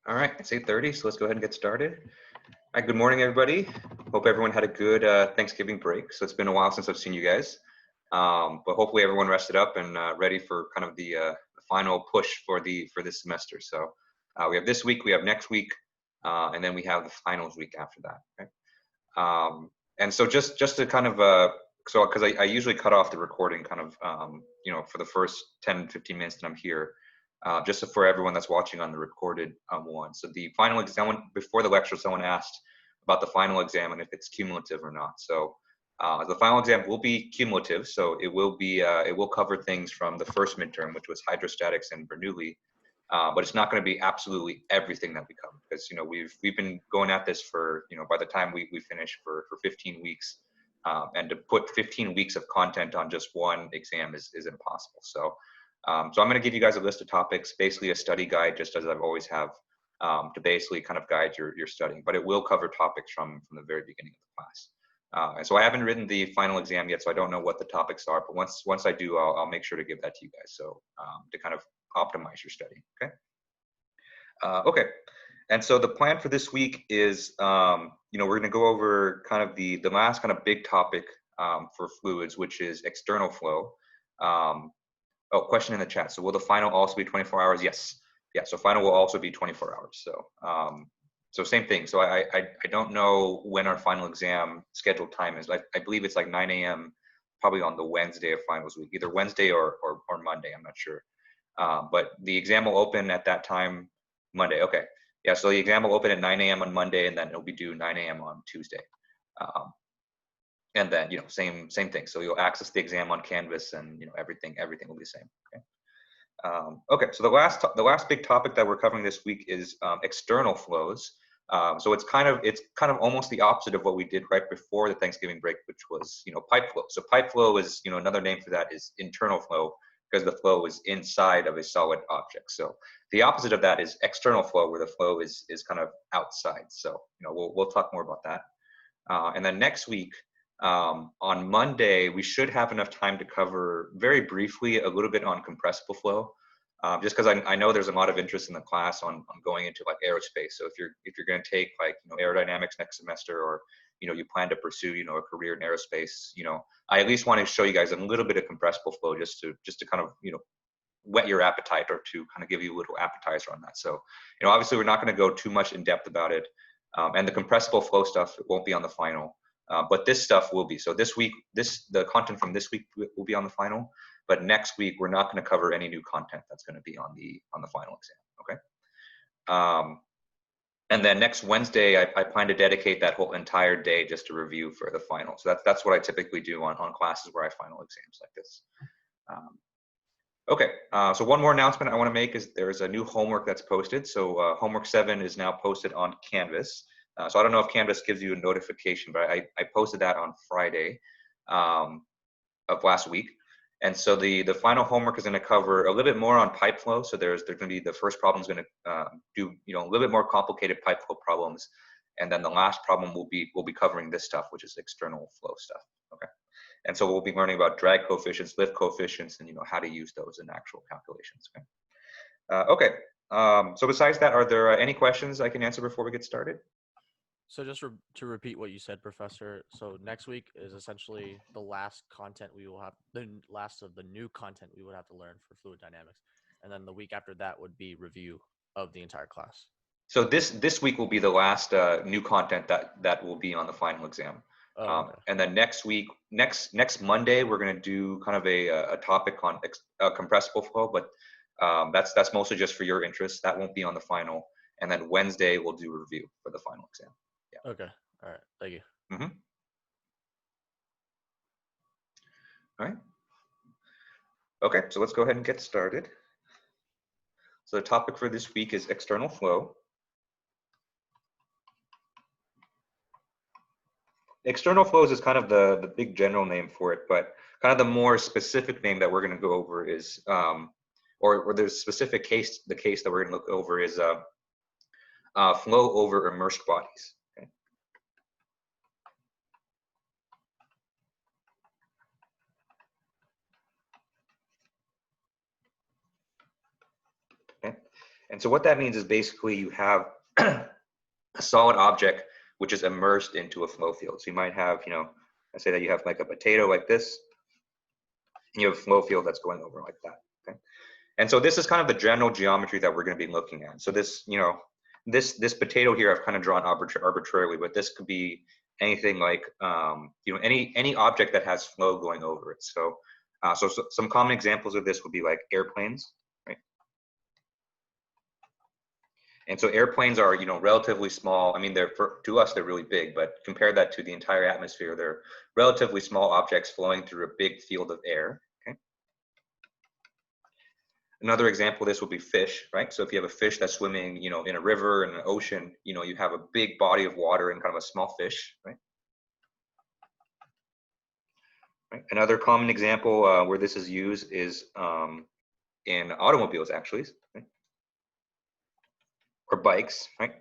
All right, it's 8:30, so let's go ahead and get started. All right, good morning, everybody. Hope everyone had a good Thanksgiving break. So it's been a while since I've seen you guys, but hopefully everyone rested up and ready for kind of the final push for this semester. So we have this week, we have next week, and then we have the finals week after that. Right? And so just to kind of so because I usually cut off the recording kind of for the first 10-15 minutes that I'm here. Just for everyone that's watching on the recorded one. So the final exam, before the lecture, someone asked about the final exam and if it's cumulative or not. So the final exam will be cumulative. So it will cover things from the first midterm, which was hydrostatics and Bernoulli, but it's not going to be absolutely everything that we cover, because we've been going at this for by the time we finish for 15 weeks, and to put 15 weeks of content on just one exam is impossible. So I'm going to give you guys a list of topics, basically a study guide, just as I've always have, to basically kind of guide your studying. But it will cover topics from the very beginning of the class. And so I haven't written the final exam yet, so I don't know what the topics are. But once I do, I'll make sure to give that to you guys, so to kind of optimize your study. Okay. Okay. And so the plan for this week is, we're going to go over kind of the last kind of big topic for fluids, which is external flow. Oh, question in the chat. So will the final also be 24 hours? Yes. Yeah, so final will also be 24 hours. So so same thing. So I don't know when our final exam scheduled time is. I believe it's like 9 a.m. probably on the Wednesday of finals week, either Wednesday or Monday. I'm not sure. But the exam will open at that time, Monday. Okay. Yeah, so the exam will open at 9 a.m. on Monday, and then it'll be due 9 a.m. on Tuesday. And then same thing. So you'll access the exam on Canvas, and everything will be the same. Okay. Okay. So the last big topic that we're covering this week is external flows. So it's kind of almost the opposite of what we did right before the Thanksgiving break, which was pipe flow. So pipe flow is another name for that is internal flow, because the flow is inside of a solid object. So the opposite of that is external flow, where the flow is kind of outside. So we'll talk more about that. And then next week, on Monday, we should have enough time to cover very briefly a little bit on compressible flow, just because I know there's a lot of interest in the class on going into like aerospace. So if you're going to take like aerodynamics next semester, or you plan to pursue a career in aerospace, I at least want to show you guys a little bit of compressible flow, just to kind of whet your appetite, or to kind of give you a little appetizer on that. So obviously we're not going to go too much in depth about it, and the compressible flow stuff won't be on the final. But this stuff will be. So this week, the content from this week will be on the final. But next week, we're not going to cover any new content that's going to be on the final exam. Okay. And then next Wednesday, I plan to dedicate that whole entire day just to review for the final. So that's what I typically do on classes where I final exams like this. Okay. So one more announcement I want to make is there's a new homework that's posted. So homework 7 is now posted on Canvas. So I don't know if Canvas gives you a notification, but I posted that on Friday of last week. And so the final homework is going to cover a little bit more on pipe flow. So there's going to be, the first problem is going to do a little bit more complicated pipe flow problems, and then the last problem will be covering this stuff, which is external flow stuff. Okay. And so we'll be learning about drag coefficients, lift coefficients, and how to use those in actual calculations. Okay. Okay. So besides that, are there any questions I can answer before we get started? So just to repeat what you said, Professor, so next week is essentially the last content we will have, the last of the new content we would have to learn for fluid dynamics. And then the week after that would be review of the entire class. So this week will be the last new content that will be on the final exam. Oh, okay. And then next week, next Monday, we're going to do kind of a topic on compressible flow, but that's mostly just for your interest. That won't be on the final. And then Wednesday, we'll do a review for the final exam. Yeah. Okay. All right. Thank you. Mm-hmm. All right. Okay, so let's go ahead and get started. So the topic for this week is external flow. External flows is kind of the big general name for it, but kind of the more specific name that we're going to go over is, or there's specific case, the case that we're going to look over is flow over immersed bodies. Okay. Okay. And so what that means is basically you have a solid object which is immersed into a flow field. So you might have, let's say that you have like a potato like this, and you have a flow field that's going over like that. Okay. And so this is kind of the general geometry that we're going to be looking at. So this, this potato here I've kind of drawn arbitrarily, but this could be anything like, any object that has flow going over it. So, so some common examples of this would be like airplanes, right? And so airplanes are, relatively small. I mean, to us, they're really big, but compare that to the entire atmosphere, they're relatively small objects flowing through a big field of air. Okay. Another example of this would be fish, right? So if you have a fish that's swimming, in a river and an ocean, you have a big body of water and kind of a small fish, right? Right. Another common example where this is used is in automobiles, actually, right? Or bikes, right?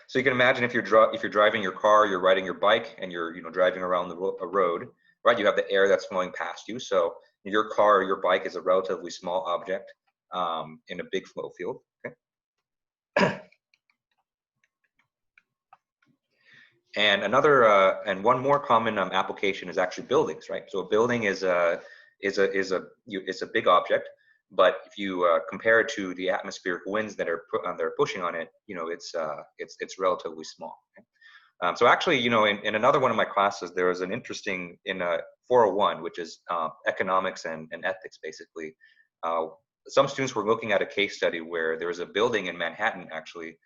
So you can imagine if you're driving your car, you're riding your bike, and you're driving around a road, right? You have the air that's flowing past you. So your car or your bike is a relatively small object in a big flow field. Okay. And one more common application is actually buildings, right? So a building is a big object, but if you compare it to the atmospheric winds that are pushing on it, it's relatively small. Okay? So actually, in another one of my classes, there was an interesting in 401, which is economics and ethics, basically. Some students were looking at a case study where there was a building in Manhattan, actually,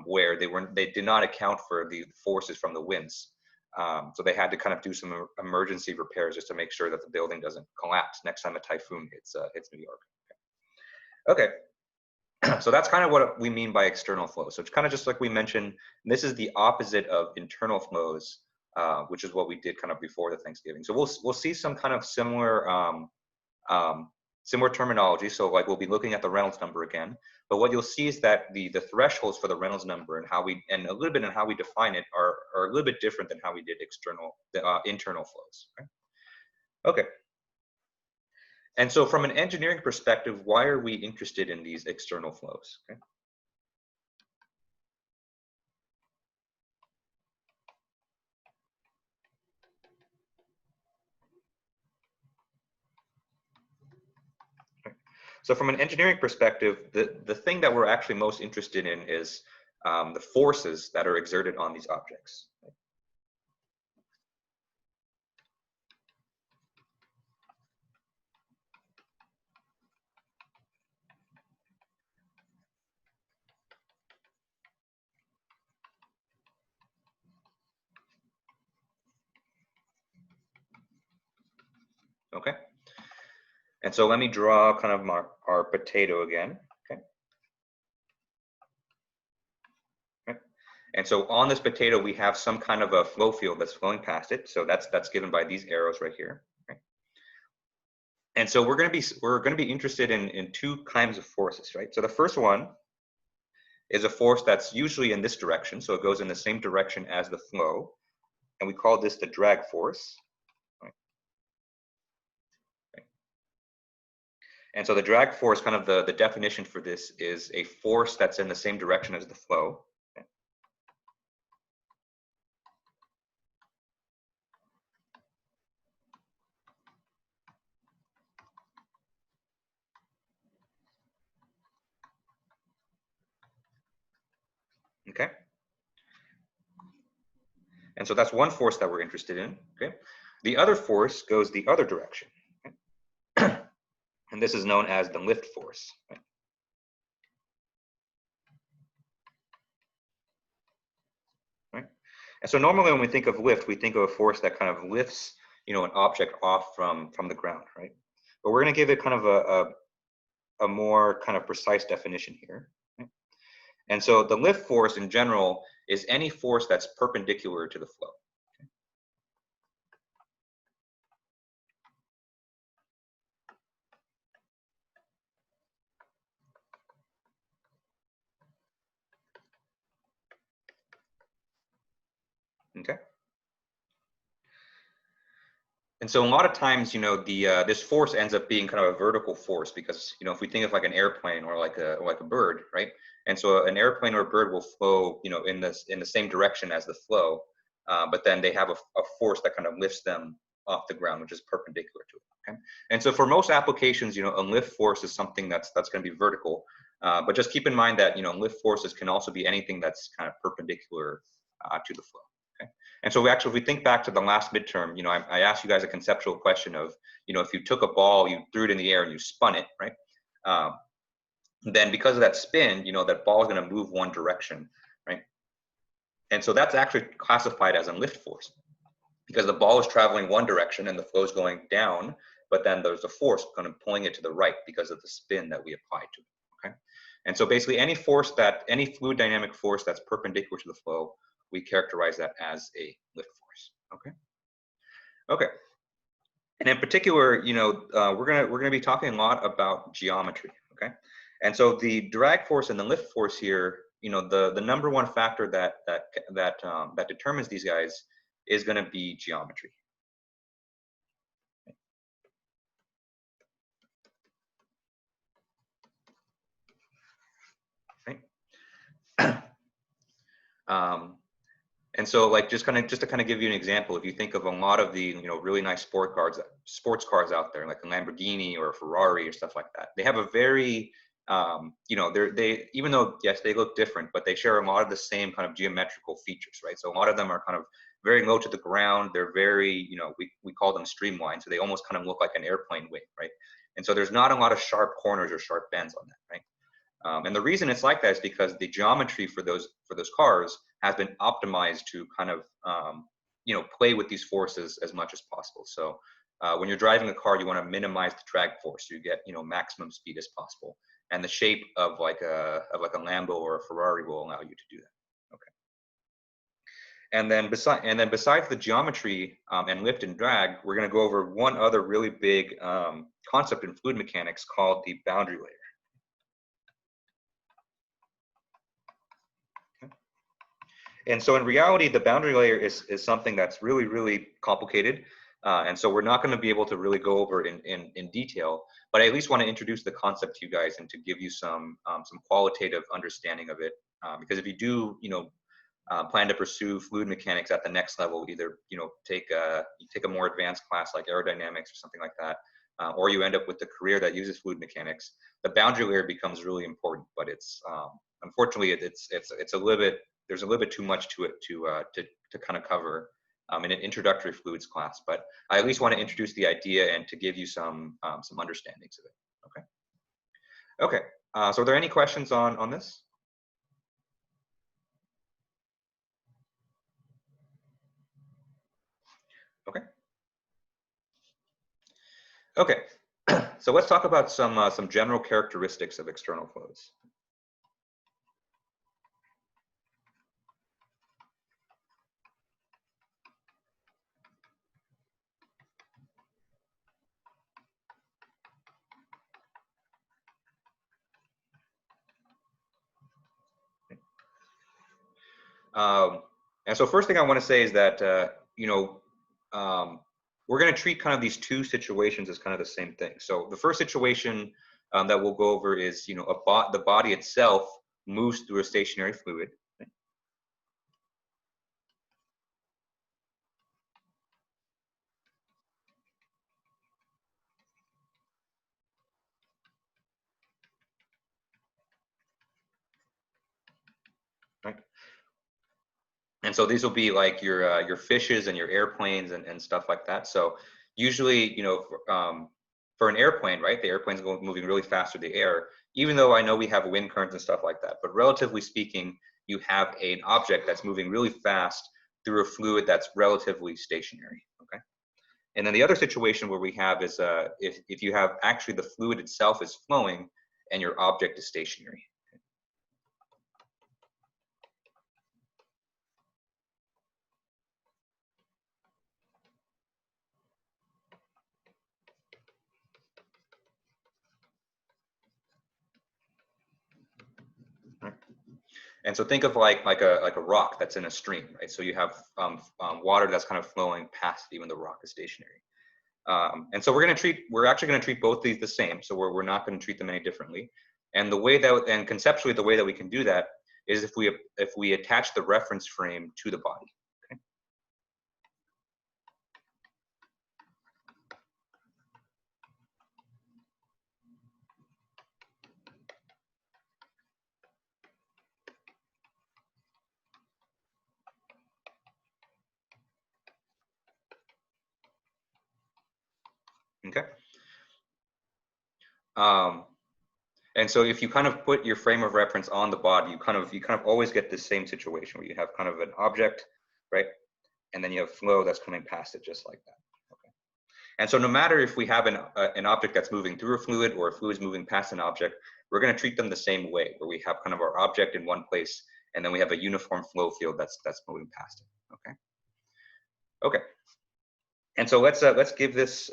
where they did not account for the forces from the winds. So they had to kind of do some emergency repairs just to make sure that the building doesn't collapse next time a typhoon hits New York. Okay. So that's kind of what we mean by external flows. So it's kind of just like we mentioned, this is the opposite of internal flows, which is what we did kind of before the Thanksgiving. So we'll see some kind of similar similar terminology. So like we'll be looking at the Reynolds number again, but what you'll see is that the thresholds for the Reynolds number and a little bit in how we define it are a little bit different than how we did internal flows. Right? Okay. And so from an engineering perspective, why are we interested in these external flows? Okay. So from an engineering perspective, the thing that we're actually most interested in is the forces that are exerted on these objects. Okay. And so let me draw kind of our potato again. Okay. And so on this potato, we have some kind of a flow field that's flowing past it. So that's given by these arrows right here. Okay. And so we're going to be interested in two kinds of forces, right? So the first one is a force that's usually in this direction. So it goes in the same direction as the flow. And we call this the drag force. Right? Okay. And so the drag force, kind of the definition for this is a force that's in the same direction as the flow. Okay. Okay. And so that's one force that we're interested in. Okay. The other force goes the other direction. Okay. And this is known as the lift force. Right? Right? And so normally when we think of lift, we think of a force that kind of lifts, an object off from the ground, right? But we're going to give it kind of a more kind of precise definition here. Right? And so the lift force in general is any force that's perpendicular to the flow. Okay. And so a lot of times, this force ends up being kind of a vertical force because, if we think of like an airplane or like a bird, right? And so an airplane or a bird will flow, in the same direction as the flow, but then they have a force that kind of lifts them off the ground, which is perpendicular to it. Okay. And so for most applications, a lift force is something that's going to be vertical, but just keep in mind that lift forces can also be anything that's kind of perpendicular to the flow. Okay. And so if we think back to the last midterm, I asked you guys a conceptual question of, if you took a ball, you threw it in the air and you spun it, right? Then because of that spin, that ball is going to move one direction, right? And so that's actually classified as a lift force because the ball is traveling one direction and the flow is going down, but then there's a force kind of pulling it to the right because of the spin that we applied to it, okay? And so basically any fluid dynamic force that's perpendicular to the flow, we characterize that as a lift force, okay? Okay. And in particular, we're gonna be talking a lot about geometry, okay? And so the drag force and the lift force here, the number one factor that determines these guys is going to be geometry. Right? And so, like, just to kind of give you an example, if you think of a lot of the really nice sports cars out there, like a Lamborghini or a Ferrari or stuff like that, they have a very they even though yes they look different, but they share a lot of the same kind of geometrical features, right? So a lot of them are kind of very low to the ground. They're very we call them streamlined, so they almost kind of look like an airplane wing, right? And so there's not a lot of sharp corners or sharp bends on that, right? And the reason it's like that is because the geometry for those cars has been optimized to kind of play with these forces as much as possible. So when you're driving a car, you want to minimize the drag force so you get maximum speed as possible. And the shape of like a Lambo or a Ferrari will allow you to do that. Okay. And then besides the geometry and lift and drag, we're going to go over one other really big concept in fluid mechanics called the boundary layer. And so in reality, the boundary layer is something that's really, really complicated. And so we're not going to be able to really go over in detail, but I at least want to introduce the concept to you guys and to give you some qualitative understanding of it. Because if you do, plan to pursue fluid mechanics at the next level, either, take a more advanced class like aerodynamics or something like that, or you end up with a career that uses fluid mechanics, the boundary layer becomes really important. But it's unfortunately it's a little bit, there's a little bit too much to it to kind of cover in an introductory fluids class. But I at least want to introduce the idea and to give you some understandings of it. Okay. Okay. So are there any questions on this? Okay. Okay. So let's talk about some general characteristics of external flows. And so first thing I want to say is that, we're going to treat kind of these two situations as kind of the same thing. So the first situation that we'll go over is, the body itself moves through a stationary fluid. Right? And so these will be like your fishes and your airplanes and stuff like that. So usually, for an airplane, right, the airplane's moving really fast through the air, even though I know we have wind currents and stuff like that. But relatively speaking, you have an object that's moving really fast through a fluid that's relatively stationary. Okay. And then the other situation where we have is if you have actually the fluid itself is flowing and your object is stationary. And so think of like a rock that's in a stream, right? So you have water that's kind of flowing past even the rock is stationary. And so we're actually going to treat both these the same. So we're not going to treat them any differently. And the way that, and conceptually, the way that we can do that is if we attach the reference frame to the body. Okay. Okay. And so if you kind of put your frame of reference on the body, you kind of always get this same situation where you have kind of an object, right? And then you have flow that's coming past it just like that. Okay. And so no matter if we have an object that's moving through a fluid or a fluid is moving past an object, we're going to treat them the same way, where we have kind of our object in one place, and then we have a uniform flow field that's moving past it. Okay. Okay. And so let's give this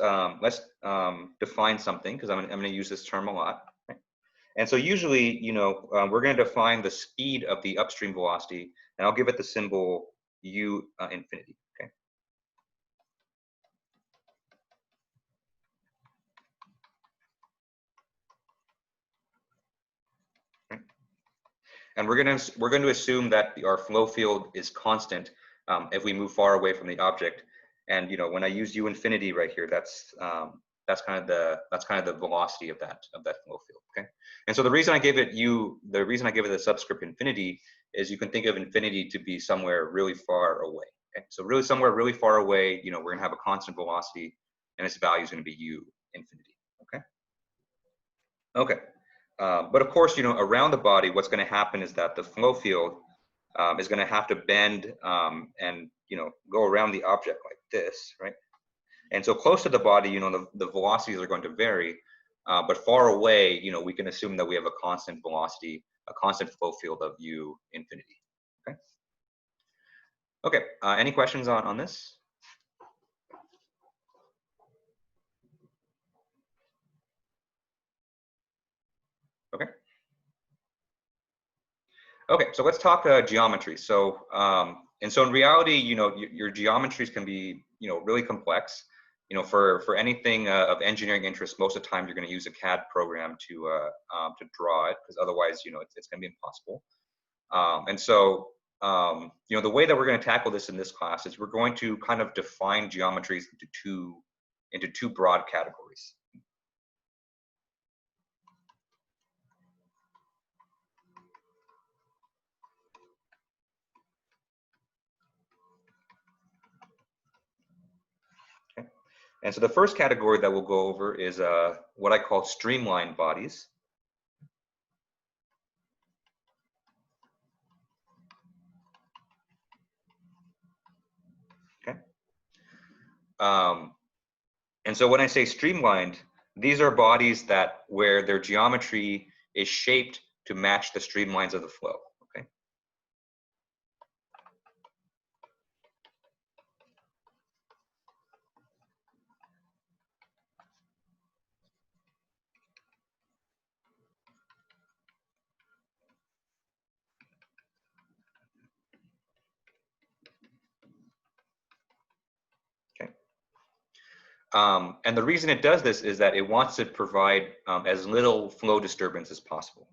define something, because I'm going to use this term a lot. Right? And so usually, we're going to define the speed of the upstream velocity, and I'll give it the symbol u infinity. Okay. Right. And we're going to assume that our flow field is constant if we move far away from the object. And when I use u infinity right here, that's kind of the velocity of that flow field. Okay. And so the reason I give it the subscript infinity is you can think of infinity to be somewhere really far away. Okay. So really somewhere really far away, we're going to have a constant velocity, and its value is going to be u infinity. Okay. Okay. But of course, around the body, what's going to happen is that the flow field is going to have to bend and go around the object like this, right? And so close to the body, the velocities are going to vary, but far away, we can assume that we have a constant velocity, a constant flow field of u infinity. Okay. Okay. Any questions on this? Okay. Okay, so let's talk geometry. So, and so in reality, your geometries can be, really complex. For anything of engineering interest, most of the time you're going to use a CAD program to draw it, because otherwise, it's going to be impossible. And so, the way that we're going to tackle this in this class is we're going to kind of define geometries into two broad categories. And so the first category that we'll go over is what I call streamlined bodies. Okay. And so when I say streamlined, these are bodies where their geometry is shaped to match the streamlines of the flow. Okay. Okay. And the reason it does this is that it wants to provide as little flow disturbance as possible.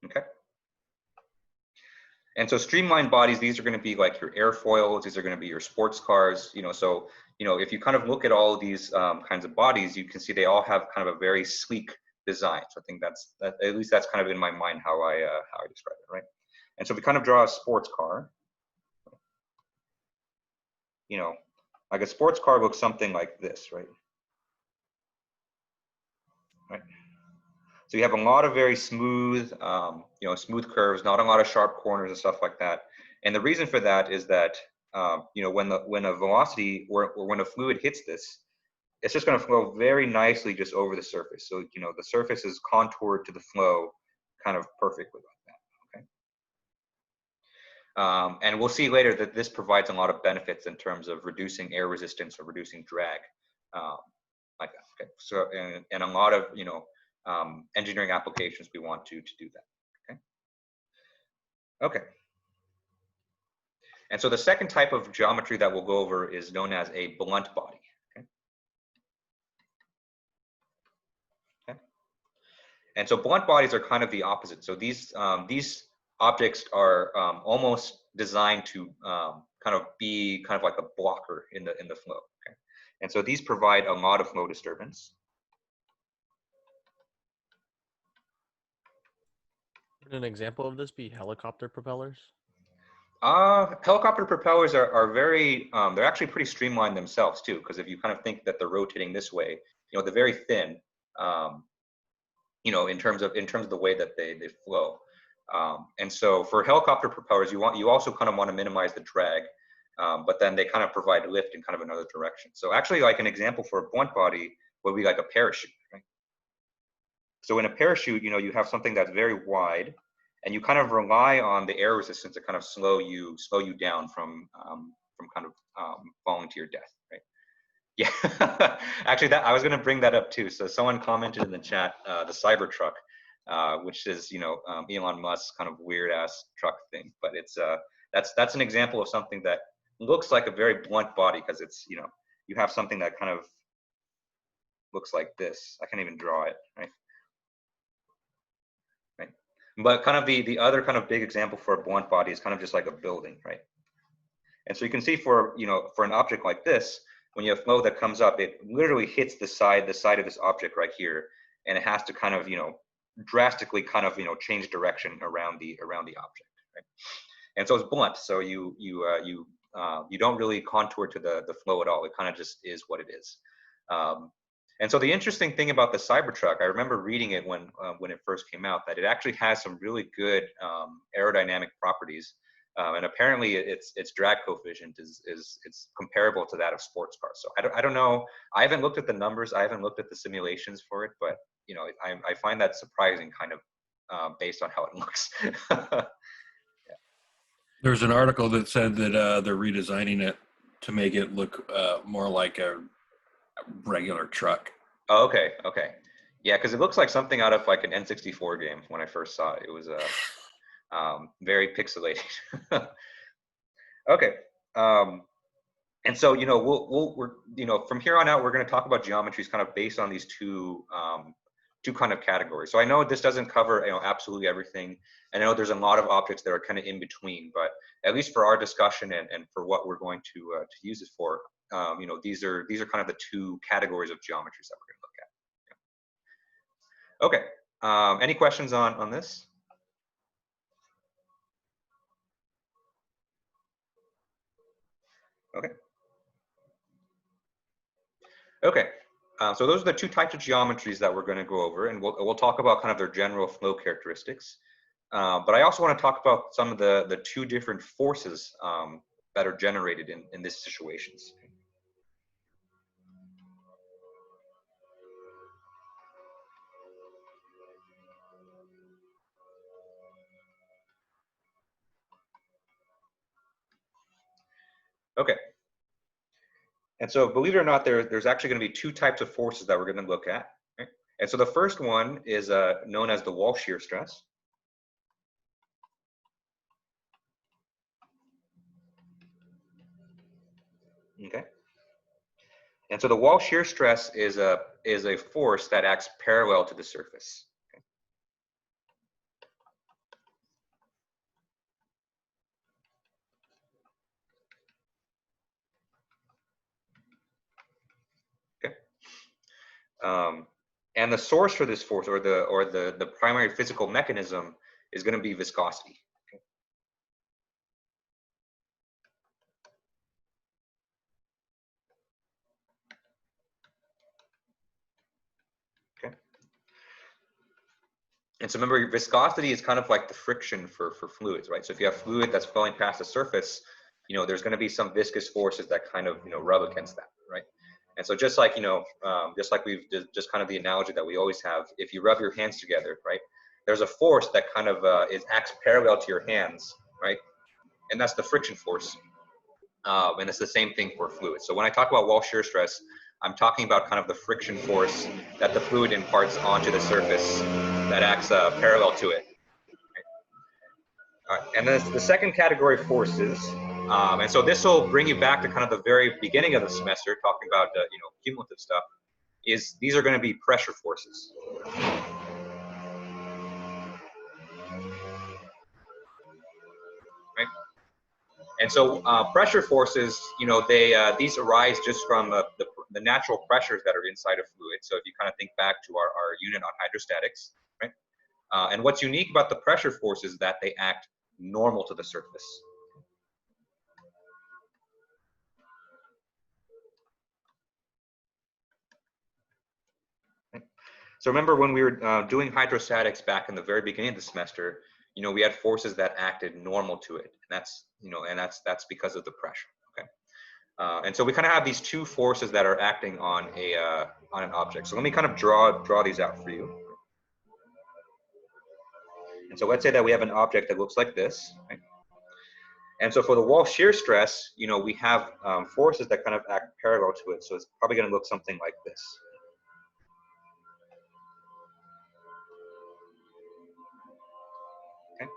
Okay. And so streamlined bodies, these are going to be like your airfoils. These are going to be your sports cars. So if you kind of look at all of these kinds of bodies, you can see they all have kind of a very sleek design. So I think at least that's kind of in my mind how I describe it, right? And so if we kind of draw a sports car, like a sports car looks something like this, right? Right. So you have a lot of very smooth, smooth curves, not a lot of sharp corners and stuff like that. And the reason for that is that, when a velocity or when a fluid hits this, it's just going to flow very nicely just over the surface. So, the surface is contoured to the flow kind of perfectly like that. Okay. And we'll see later that this provides a lot of benefits in terms of reducing air resistance or reducing drag. um, like that. Okay, so and a lot of engineering applications we want to do that. Okay. Okay. And so the second type of geometry that we'll go over is known as a blunt body. Okay. Okay. And so blunt bodies are kind of the opposite. So these objects are almost designed to kind of be kind of like a blocker in the flow. Okay. And so these provide a lot of flow disturbance. Would an example of this be helicopter propellers? Helicopter propellers are very, they're actually pretty streamlined themselves too, because if you kind of think that they're rotating this way, they're very thin, in terms of the way that they flow. And so for helicopter propellers, you also kind of want to minimize the drag, but then they kind of provide lift in kind of another direction. So actually, like an example for a blunt body would be like a parachute, right? So in a parachute, you have something that's very wide, and you kind of rely on the air resistance to kind of slow you down from kind of falling to your death, right? Yeah, actually, that I was going to bring that up too. So someone commented in the chat, the Cybertruck, which is Elon Musk's kind of weird ass truck thing, but it's that's an example of something that looks like a very blunt body because it's you have something that kind of looks like this. I can't even draw it, right? Right. But kind of the other kind of big example for a blunt body is kind of just like a building, right? And so you can see for for an object like this, when you have flow that comes up, it literally hits the side of this object right here, and it has to kind of drastically kind of change direction around the object, right? And so it's blunt, so you don't really contour to the flow at all. It kind of just is what it is. And so the interesting thing about the Cybertruck, I remember reading it when it first came out, that it actually has some really good aerodynamic properties, and apparently its drag coefficient is it's comparable to that of sports cars. So I don't know. I haven't looked at the numbers. I haven't looked at the simulations for it, but I find that surprising, kind of based on how it looks. Yeah. There's an article that said that they're redesigning it to make it look more like a regular truck. Oh, okay, okay. Yeah, because it looks like something out of like an N64 game when I first saw it. It was very pixelated. Okay. And so we're from here on out, we're going to talk about geometries kind of based on these two kind of categories. So I know this doesn't cover absolutely everything, and I know there's a lot of objects that are kind of in between, but at least for our discussion and for what we're going to use it for, these are kind of the two categories of geometries that we're going to look at. Yeah. Okay. Any questions on this? Okay. Okay. So those are the two types of geometries that we're going to go over, and we'll talk about kind of their general flow characteristics. But I also want to talk about some of the two different forces that are generated in these situations. Okay. And so believe it or not, there's actually going to be two types of forces that we're going to look at. Right? And so the first one is known as the wall shear stress. Okay. And so the wall shear stress is a force that acts parallel to the surface. Okay. And the source for this force, or the primary physical mechanism, is going to be viscosity. Okay. And so remember, viscosity is kind of like the friction for fluids, right? So if you have fluid that's flowing past the surface, there's going to be some viscous forces that kind of rub against that, right? And so just like just like we've just kind of the analogy that we always have, if you rub your hands together, right, there's a force that kind of acts parallel to your hands, right? And that's the friction force. And it's the same thing for fluids. So when I talk about wall shear stress, I'm talking about kind of the friction force that the fluid imparts onto the surface that acts parallel to it. All right. And then the second category, forces. And so this will bring you back to kind of the very beginning of the semester, talking about cumulative stuff. These are going to be pressure forces. Right? And so pressure forces, these arise just from the natural pressures that are inside a fluid. So if you kind of think back to our unit on hydrostatics, right? And what's unique about the pressure forces is that they act normal to the surface. So remember when we were doing hydrostatics back in the very beginning of the semester, we had forces that acted normal to it. And that's because of the pressure. Okay. And so we kind of have these two forces that are acting on an object. So let me kind of draw these out for you. And so let's say that we have an object that looks like this. Right? And so for the wall shear stress, we have forces that kind of act parallel to it. So it's probably going to look something like this. Okay.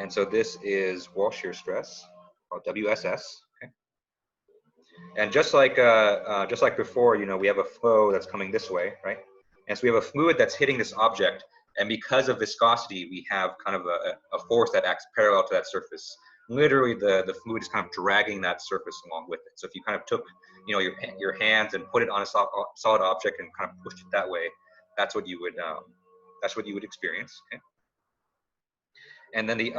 And so this is wall shear stress, called WSS. Okay. And just like before, we have a flow that's coming this way, right? And so we have a fluid that's hitting this object, and because of viscosity, we have kind of a force that acts parallel to that surface. Literally, the fluid is kind of dragging that surface along with it. So if you kind of took, your hands and put it on a solid object and kind of pushed it that way, that's what you would experience. Okay? And then the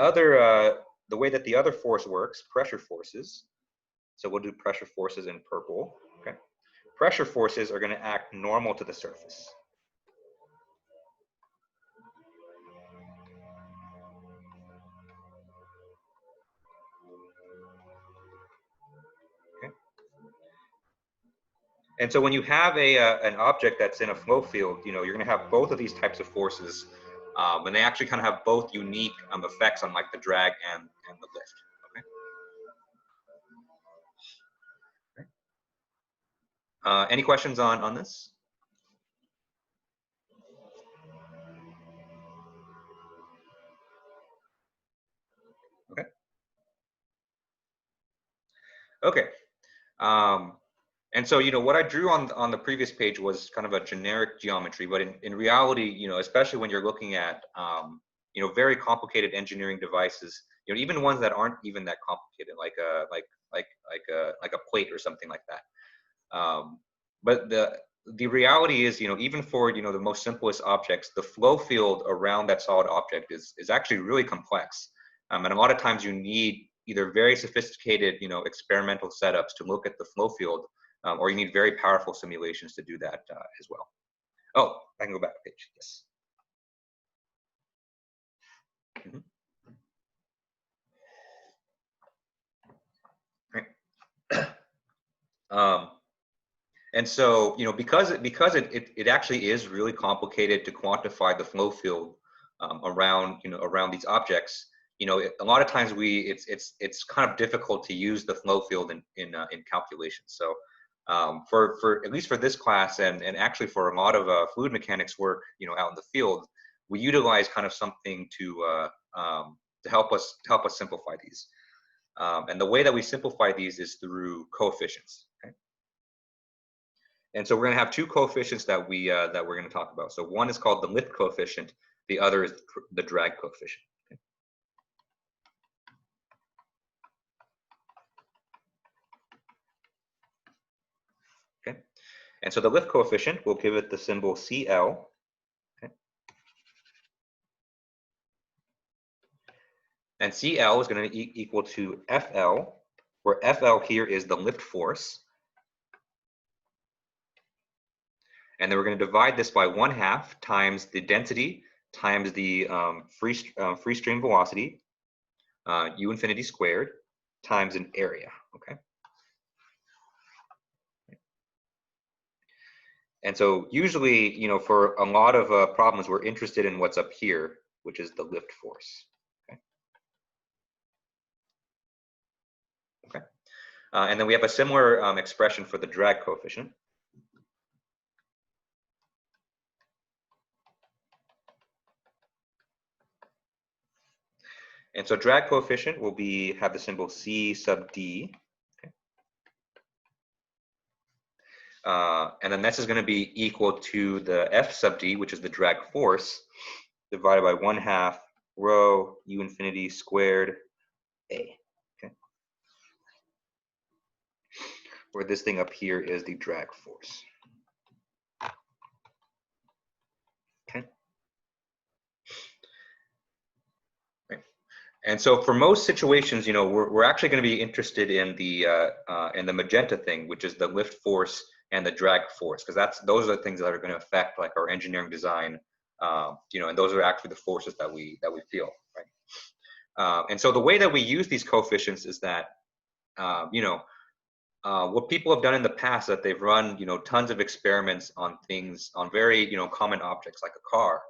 way that the other force works, pressure forces. So we'll do pressure forces in purple. Okay. Pressure forces are going to act normal to the surface. Okay. And so when you have an object that's in a flow field, you're going to have both of these types of forces, and they actually kind of have both unique effects on like the drag and the lift. Okay. Any questions on this? Okay. Okay. And so, what I drew on the previous page was kind of a generic geometry, but in reality, especially when you're looking at, very complicated engineering devices, even ones that aren't even that complicated, like a plate or something like that. But the reality is, even for, the most simplest objects, the flow field around that solid object is actually really complex. And a lot of times you need either very sophisticated, experimental setups to look at the flow field, or you need very powerful simulations to do that as well. Oh, I can go back a page, yes. Right. And so, because it actually is really complicated to quantify the flow field around these objects, a lot of times it's kind of difficult to use the flow field in calculations. So for at least for this class and actually for a lot of fluid mechanics work, out in the field, we utilize kind of something to help us simplify these. And the way that we simplify these is through coefficients. Okay? And so we're going to have two coefficients that we're going to talk about. So one is called the lift coefficient. The other is the drag coefficient. Okay? Okay. And so the lift coefficient, we'll give it the symbol CL. Okay. And CL is going to equal to FL, where FL here is the lift force. And then we're going to divide this by 1/2 times the density times the free stream velocity, U infinity squared, times an area. Okay. And so usually, for a lot of problems, we're interested in what's up here, which is the lift force. Okay. Okay. And then we have a similar expression for the drag coefficient. And so drag coefficient will have the symbol C sub D. Okay. And then this is going to be equal to the F sub D, which is the drag force, divided by 1/2 rho U infinity squared A. Okay. Where this thing up here is the drag force. Okay. And so for most situations, we're actually going to be interested in the magenta thing, which is the lift force and the drag force, because those are the things that are going to affect like our engineering design, and those are actually the forces that we feel, right? And so the way that we use these coefficients is that, what people have done in the past is that they've run, tons of experiments on things, on very, common objects like a car.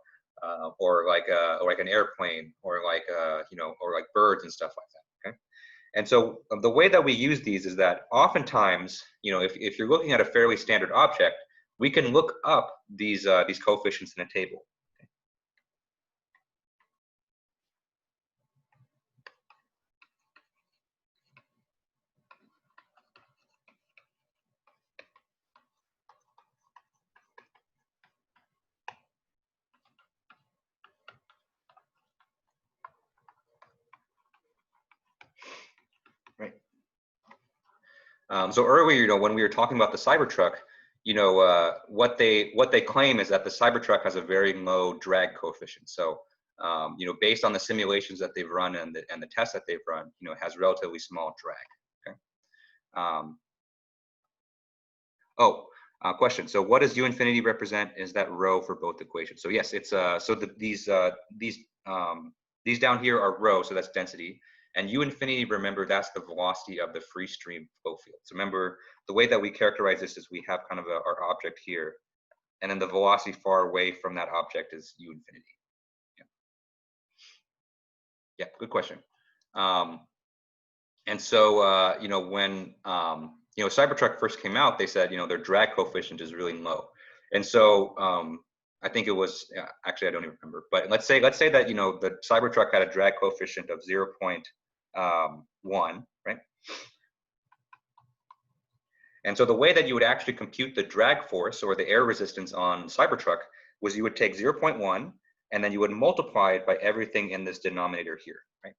Or like an airplane, or like or like birds and stuff like that. Okay, and so the way that we use these is that oftentimes, if you're looking at a fairly standard object, we can look up these coefficients in a table. Okay? Right. So earlier, when we were talking about the Cybertruck, what they claim is that the Cybertruck has a very low drag coefficient. So, based on the simulations that they've run and the tests that they've run, it has relatively small drag. Okay. Question. So, what does U infinity represent? Is that rho for both equations? So yes, it's these down here are rho, so that's density. And U infinity, remember, that's the velocity of the free stream flow field. So remember, the way that we characterize this is we have kind of our object here, and then the velocity far away from that object is U infinity. Yeah, good question. And so, when, Cybertruck first came out, they said, their drag coefficient is really low. And so, I think it was, actually, I don't even remember, but let's say that, the Cybertruck had a drag coefficient of 0.1, right? And so the way that you would actually compute the drag force or the air resistance on Cybertruck was you would take 0.1 and then you would multiply it by everything in this denominator here, right?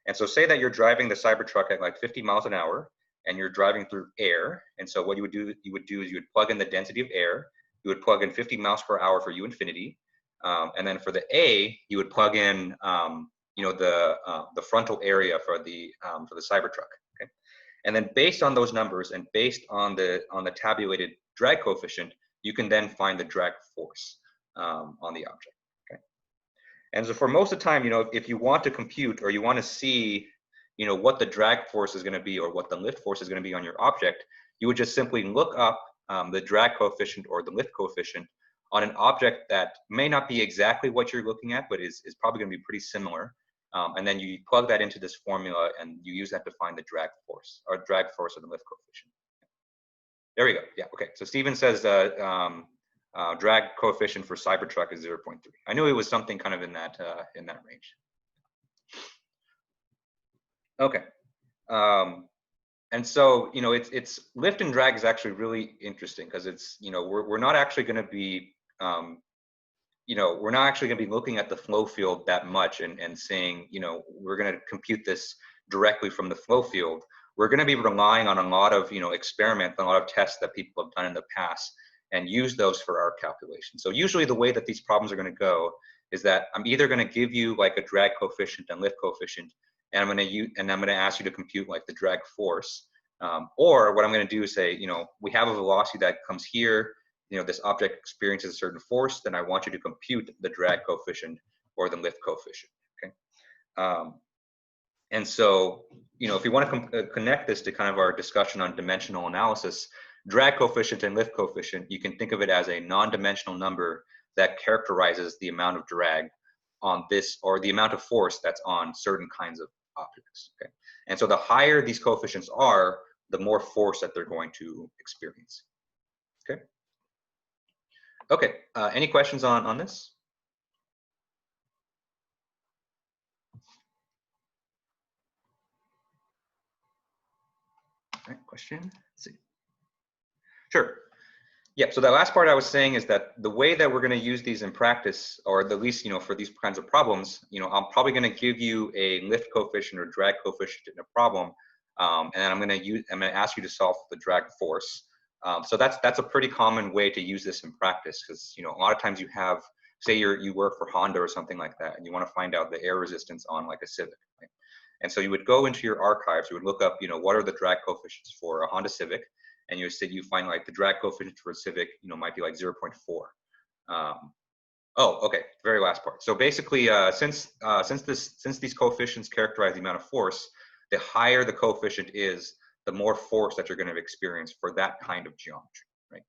And so say that you're driving the Cybertruck at like 50 miles an hour and you're driving through air. And so what you would do is you would plug in the density of air. You would plug in 50 miles per hour for U infinity. And then for the A, you would plug in, the frontal area for the Cybertruck. Okay, and then based on those numbers and based on the tabulated drag coefficient, you can then find the drag force on the object. Okay, and so for most of the time, if you want to compute or you want to see, what the drag force is going to be or what the lift force is going to be on your object, you would just simply look up the drag coefficient or the lift coefficient on an object that may not be exactly what you're looking at, but is probably going to be pretty similar. And then you plug that into this formula and you use that to find the drag force or the lift coefficient. There we go. Yeah, okay. So Steven says drag coefficient for Cybertruck is 0.3. I knew it was something kind of in that range. Okay. And so, it's lift and drag is actually really interesting because it's, we're not actually going to be, we're not actually going to be looking at the flow field that much and saying, we're going to compute this directly from the flow field. We're going to be relying on a lot of, experiments, a lot of tests that people have done in the past and use those for our calculation. So usually the way that these problems are going to go is that I'm either going to give you like a drag coefficient and lift coefficient, and I'm going to ask you to compute like the drag force, or what I'm going to do is say, we have a velocity that comes here. This object experiences a certain force. Then I want you to compute the drag coefficient or the lift coefficient. Okay, and so if you want to connect this to kind of our discussion on dimensional analysis, drag coefficient and lift coefficient, you can think of it as a non-dimensional number that characterizes the amount of drag on this or the amount of force that's on certain kinds of objects. Okay, and so the higher these coefficients are, the more force that they're going to experience. Okay. Okay. Any questions on this? All right, question. Let's see. Sure. Yeah, so that last part I was saying is that the way that we're going to use these in practice, or at least, for these kinds of problems, I'm probably going to give you a lift coefficient or drag coefficient in a problem, and then I'm going to ask you to solve the drag force. So that's a pretty common way to use this in practice, because a lot of times you have, say you work for Honda or something like that, and you want to find out the air resistance on like a Civic, right? And so you would go into your archives, you would look up, what are the drag coefficients for a Honda Civic, and you find like the drag coefficient for a Civic, might be like 0.4. Oh, okay, very last part. So basically, since these coefficients characterize the amount of force, the higher the coefficient is, the more force that you're going to experience for that kind of geometry, right?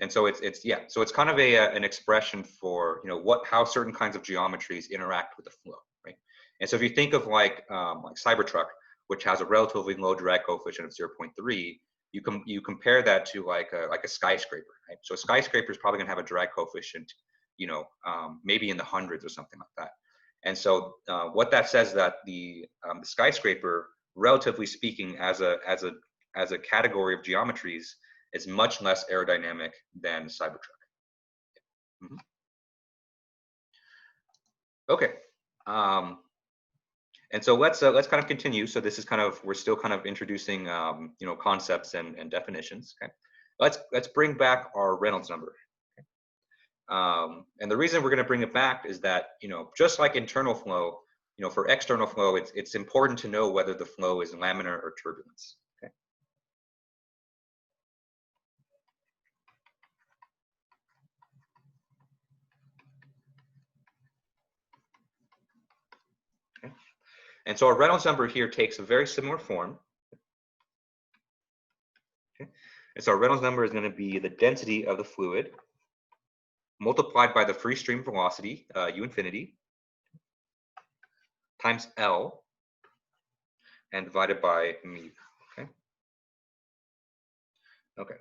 And so it's kind of an expression for how certain kinds of geometries interact with the flow, right? And so if you think of like Cybertruck, which has a relatively low drag coefficient of 0.3, you compare that to like a skyscraper, right? So a skyscraper is probably going to have a drag coefficient, maybe in the hundreds or something like that. And so what that says is that the skyscraper, relatively speaking, as a category of geometries, is much less aerodynamic than Cybertruck. Mm-hmm. Okay. And so let's kind of continue. So this is we're still kind of introducing concepts and definitions. Okay, let's bring back our Reynolds number. Okay? And the reason we're going to bring it back is that just like internal flow, for external flow, it's important to know whether the flow is laminar or turbulence. Okay. Okay. And so our Reynolds number here takes a very similar form. Okay. And so our Reynolds number is going to be the density of the fluid multiplied by the free stream velocity, u infinity, times L, and divided by mu. Okay. Okay.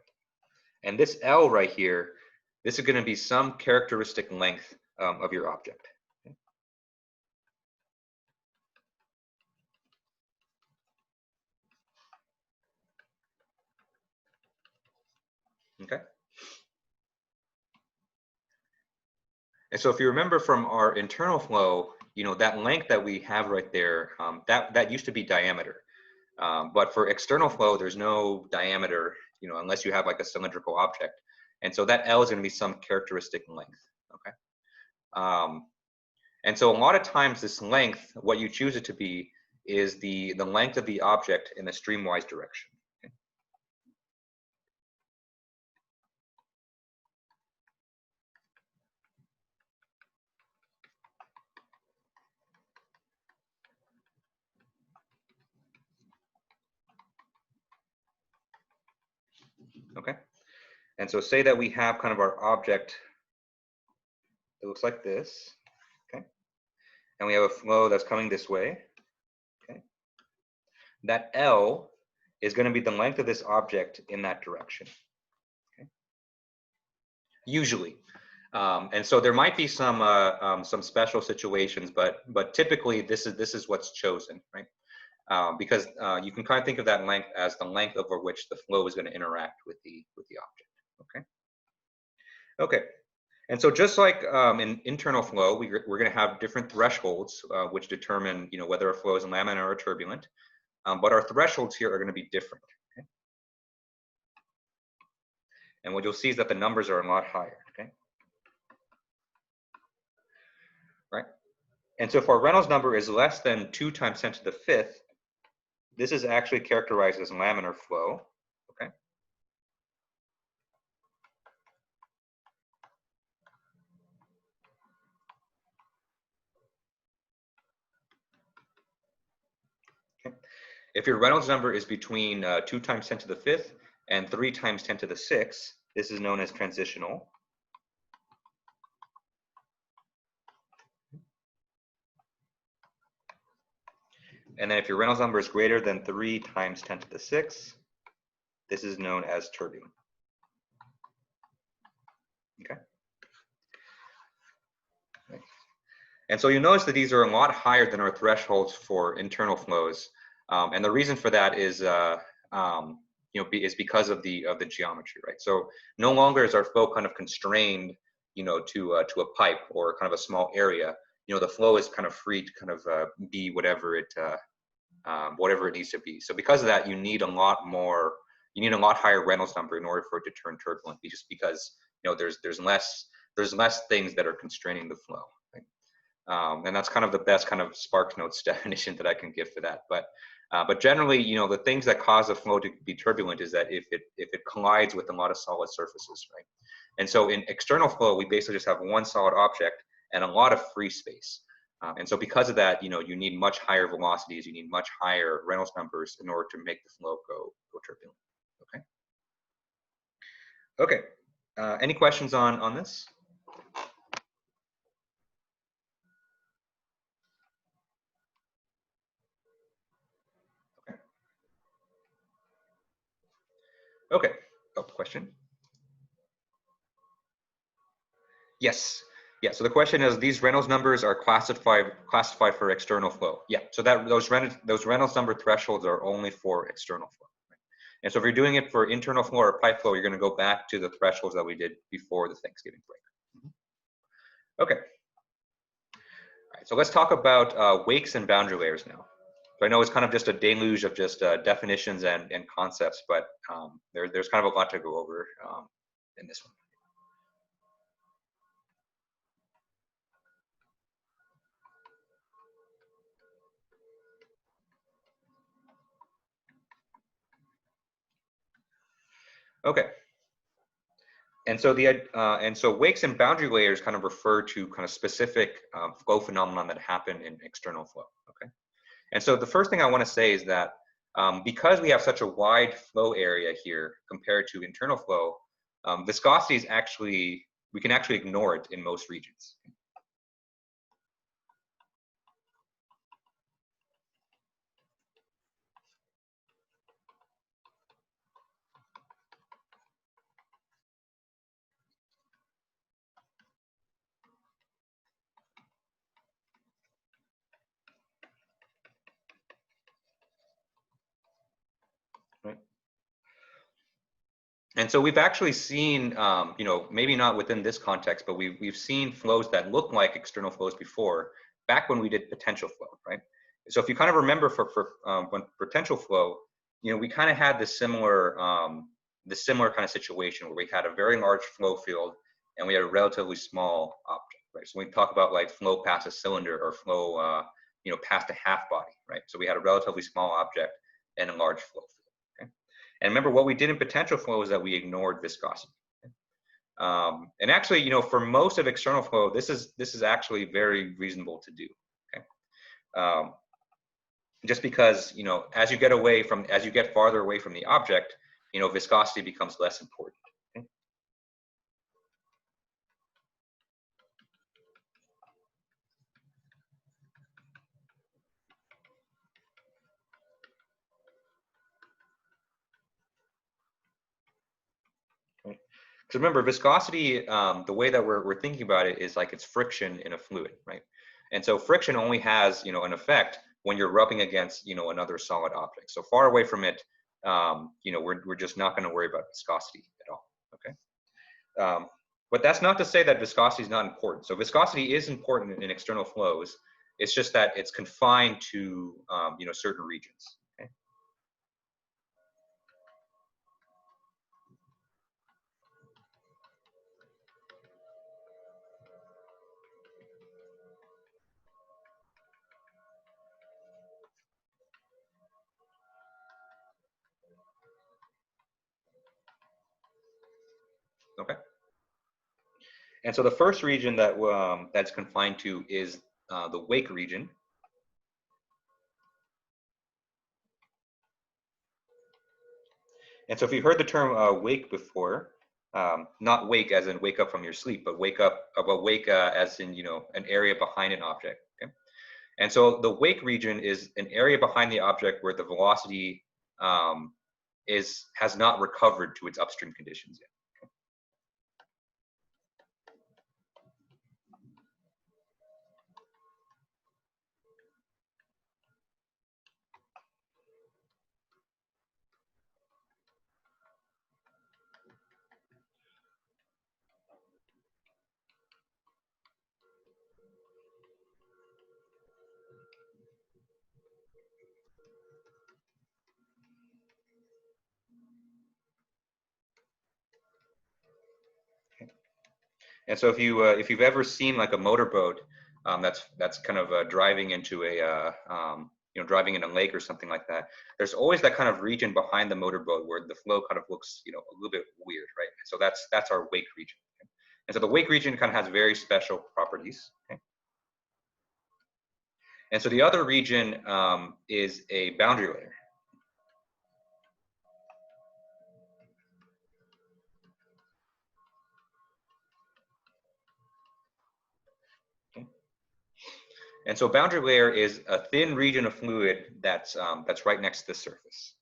And this L right here, this is going to be some characteristic length of your object. Okay. And so if you remember from our internal flow, that length that we have right there, that used to be diameter. But for external flow, there's no diameter, unless you have like a cylindrical object. And so that L is going to be some characteristic length. Okay. And so a lot of times this length, what you choose it to be, is the length of the object in a streamwise direction. Okay. And so say that we have kind of our object that looks like this, okay? And we have a flow that's coming this way, okay? That L is going to be the length of this object in that direction, okay? Usually. And so there might be some special situations, but typically this is what's chosen, right? Because you can kind of think of that length as the length over which the flow is going to interact with the object. Okay. Okay. And so just like in internal flow, we're going to have different thresholds which determine whether a flow is laminar or turbulent. But our thresholds here are going to be different. Okay. And what you'll see is that the numbers are a lot higher. Okay. Right. And so if our Reynolds number is less than 2 times 10 to the 5th, this is actually characterized as laminar flow. Okay. Okay. If your Reynolds number is between 2 times 10 to the 5th and 3 times 10 to the 6th, this is known as transitional. And then if your Reynolds number is greater than 3 times 10 to the 6, this is known as turbulent. Okay. And so you'll notice that these are a lot higher than our thresholds for internal flows. And the reason for that is, is because of the geometry, right? So no longer is our flow kind of constrained, to a pipe or kind of a small area. The flow is kind of free to kind of be whatever it needs to be. So because of that, you need a lot higher Reynolds number in order for it to turn turbulent, just because there's less things that are constraining the flow. Right? And that's kind of the best kind of SparkNotes definition that I can give for that. But generally, the things that cause a flow to be turbulent is that if it collides with a lot of solid surfaces, right? And so in external flow, we basically just have one solid object and a lot of free space. And so because of that, you need much higher velocities, you need much higher Reynolds numbers in order to make the flow go turbulent. Okay. Any questions on this? Okay. Oh, question? Yes. Yeah. So the question is, these Reynolds numbers are classified for external flow. Yeah. So those Reynolds number thresholds are only for external flow. Right? And so if you're doing it for internal flow or pipe flow, you're going to go back to the thresholds that we did before the Thanksgiving break. Okay. All right. So let's talk about wakes and boundary layers now. So I know it's kind of just a deluge of just definitions and concepts, but there's kind of a lot to go over in this one. Okay. And so wakes and boundary layers kind of refer to kind of specific flow phenomenon that happen in external flow. Okay. And so the first thing I want to say is that because we have such a wide flow area here compared to internal flow, viscosity is we can actually ignore it in most regions. Right. And so we've actually seen, maybe not within this context, but we've seen flows that look like external flows before, back when we did potential flow, right? So if you kind of remember for when potential flow, we kind of had this similar kind of situation where we had a very large flow field and we had a relatively small object, right? So we talk about like flow past a cylinder or flow, past a half body, right? So we had a relatively small object and a large flow field. And remember, what we did in potential flow is that we ignored viscosity. And actually, for most of external flow, this is actually very reasonable to do. Okay? Just because as you get farther away from the object, viscosity becomes less important. Okay? Because remember, viscosity, the way that we're thinking about it is like it's friction in a fluid, right? And so friction only has, an effect when you're rubbing against, another solid object. So far away from it, we're just not going to worry about viscosity at all, okay? But that's not to say that viscosity is not important. So viscosity is important in external flows. It's just that it's confined to, certain regions. Okay? Okay. And so the first region that that's confined to is the wake region. And so if you've heard the term wake before, not wake as in wake up from your sleep, but wake as in, an area behind an object. Okay? And so the wake region is an area behind the object where the velocity has not recovered to its upstream conditions yet. And so if you've ever seen like a motorboat that's kind of driving into a driving in a lake or something like that, there's always that kind of region behind the motorboat where the flow kind of looks a little bit weird, right? So that's our wake region. Okay? And so the wake region kind of has very special properties. Okay? And so the other region is a boundary layer. And so boundary layer is a thin region of fluid that's right next to the surface.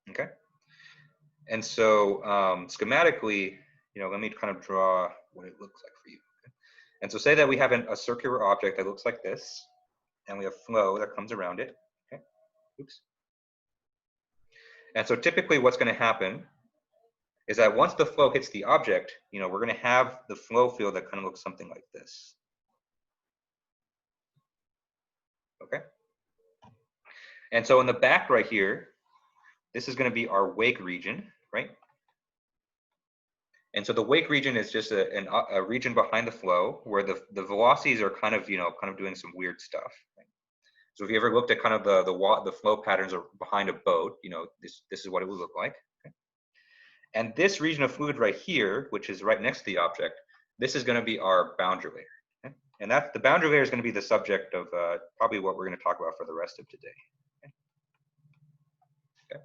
Okay. And so schematically, let me kind of draw what it looks like for you. Okay? And so say that we have a circular object that looks like this, and we have flow that comes around it. Okay. Oops. And so typically what's going to happen is that once the flow hits the object, we're going to have the flow field that kind of looks something like this. Okay. And so in the back right here, this is going to be our wake region, right? And so the wake region is just a region behind the flow where the velocities are kind of doing some weird stuff. Right? So if you ever looked at kind of the flow patterns behind a boat, this is what it would look like. Okay? And this region of fluid right here, which is right next to the object, this is going to be our boundary layer. Okay? And the boundary layer is going to be the subject of probably what we're going to talk about for the rest of today. Okay?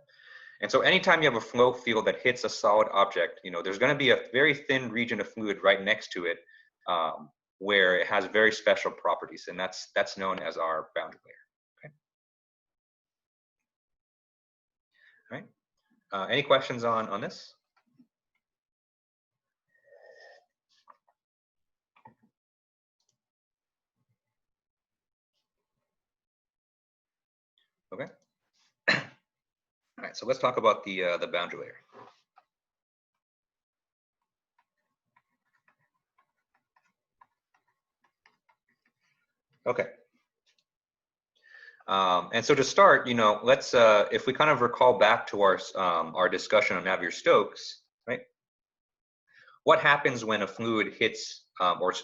And so anytime you have a flow field that hits a solid object, there's going to be a very thin region of fluid right next to it where it has very special properties, and that's known as our boundary layer. Okay. All right. Any questions on this? Okay. All right. So let's talk about the boundary layer. Okay. And so to start, let's if we kind of recall back to our discussion on Navier-Stokes, right? What happens when a fluid hits or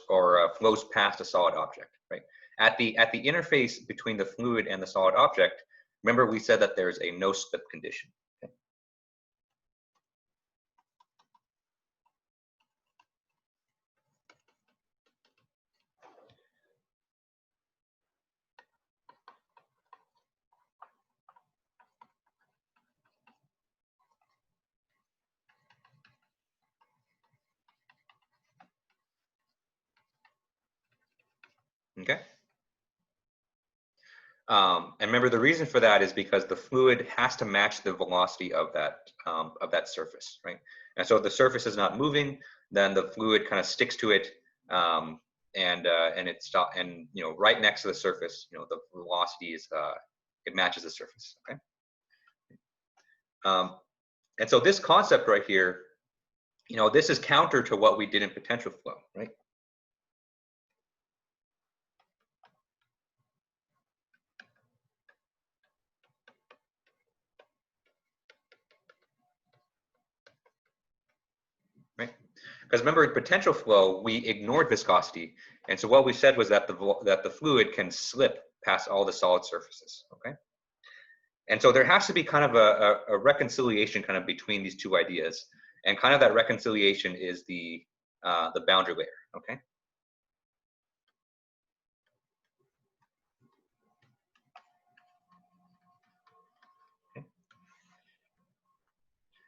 flows past a solid object, right? At the interface between the fluid and the solid object, remember we said that there's a no slip condition. Okay? Okay. And remember, the reason for that is because the fluid has to match the velocity of that surface, right? And so if the surface is not moving, then the fluid kind of sticks to it, and right next to the surface, the velocity is it matches the surface. Okay. And so this concept right here, this is counter to what we did in potential flow, right? Because remember, in potential flow, we ignored viscosity, and so what we said was that the fluid can slip past all the solid surfaces. Okay, and so there has to be kind of a reconciliation kind of between these two ideas, and kind of that reconciliation is the boundary layer. Okay.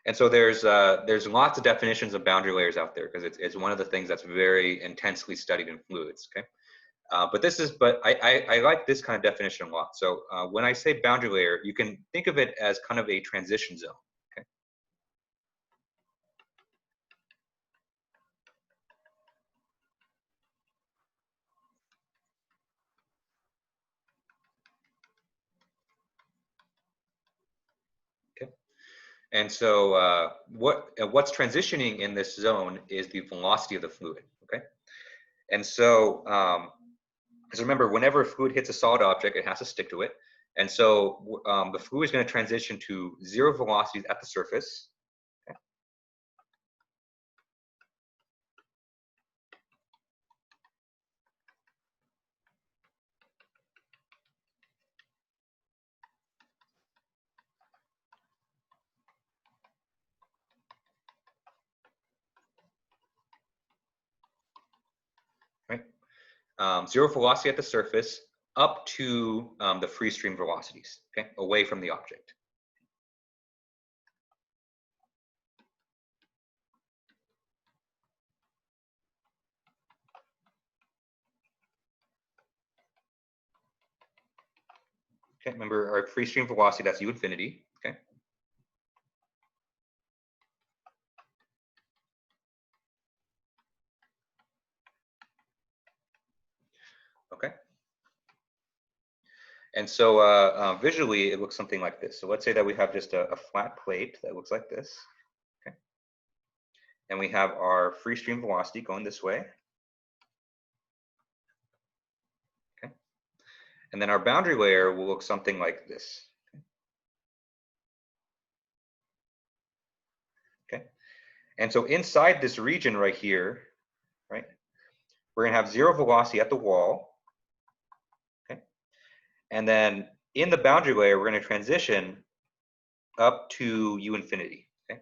And so there's lots of definitions of boundary layers out there because it's one of the things that's very intensely studied in fluids. Okay, but I like this kind of definition a lot. So when I say boundary layer, you can think of it as kind of a transition zone. Okay. Okay. And so what's transitioning in this zone is the velocity of the fluid. Okay. And so because remember, whenever a fluid hits a solid object, it has to stick to it. And so the fluid is going to transition to 0 velocities at the surface. Okay. Right. 0 velocity at the surface up to the free stream velocities, okay, away from the object. Okay, remember our free stream velocity, that's u infinity, okay? Okay. And so visually, it looks something like this. So let's say that we have just a flat plate that looks like this, okay? And we have our free stream velocity going this way. Okay. And then our boundary layer will look something like this. Okay. And so inside this region right here, right, we're gonna have 0 velocity at the wall. Okay. And then in the boundary layer, we're gonna transition up to u infinity. Okay.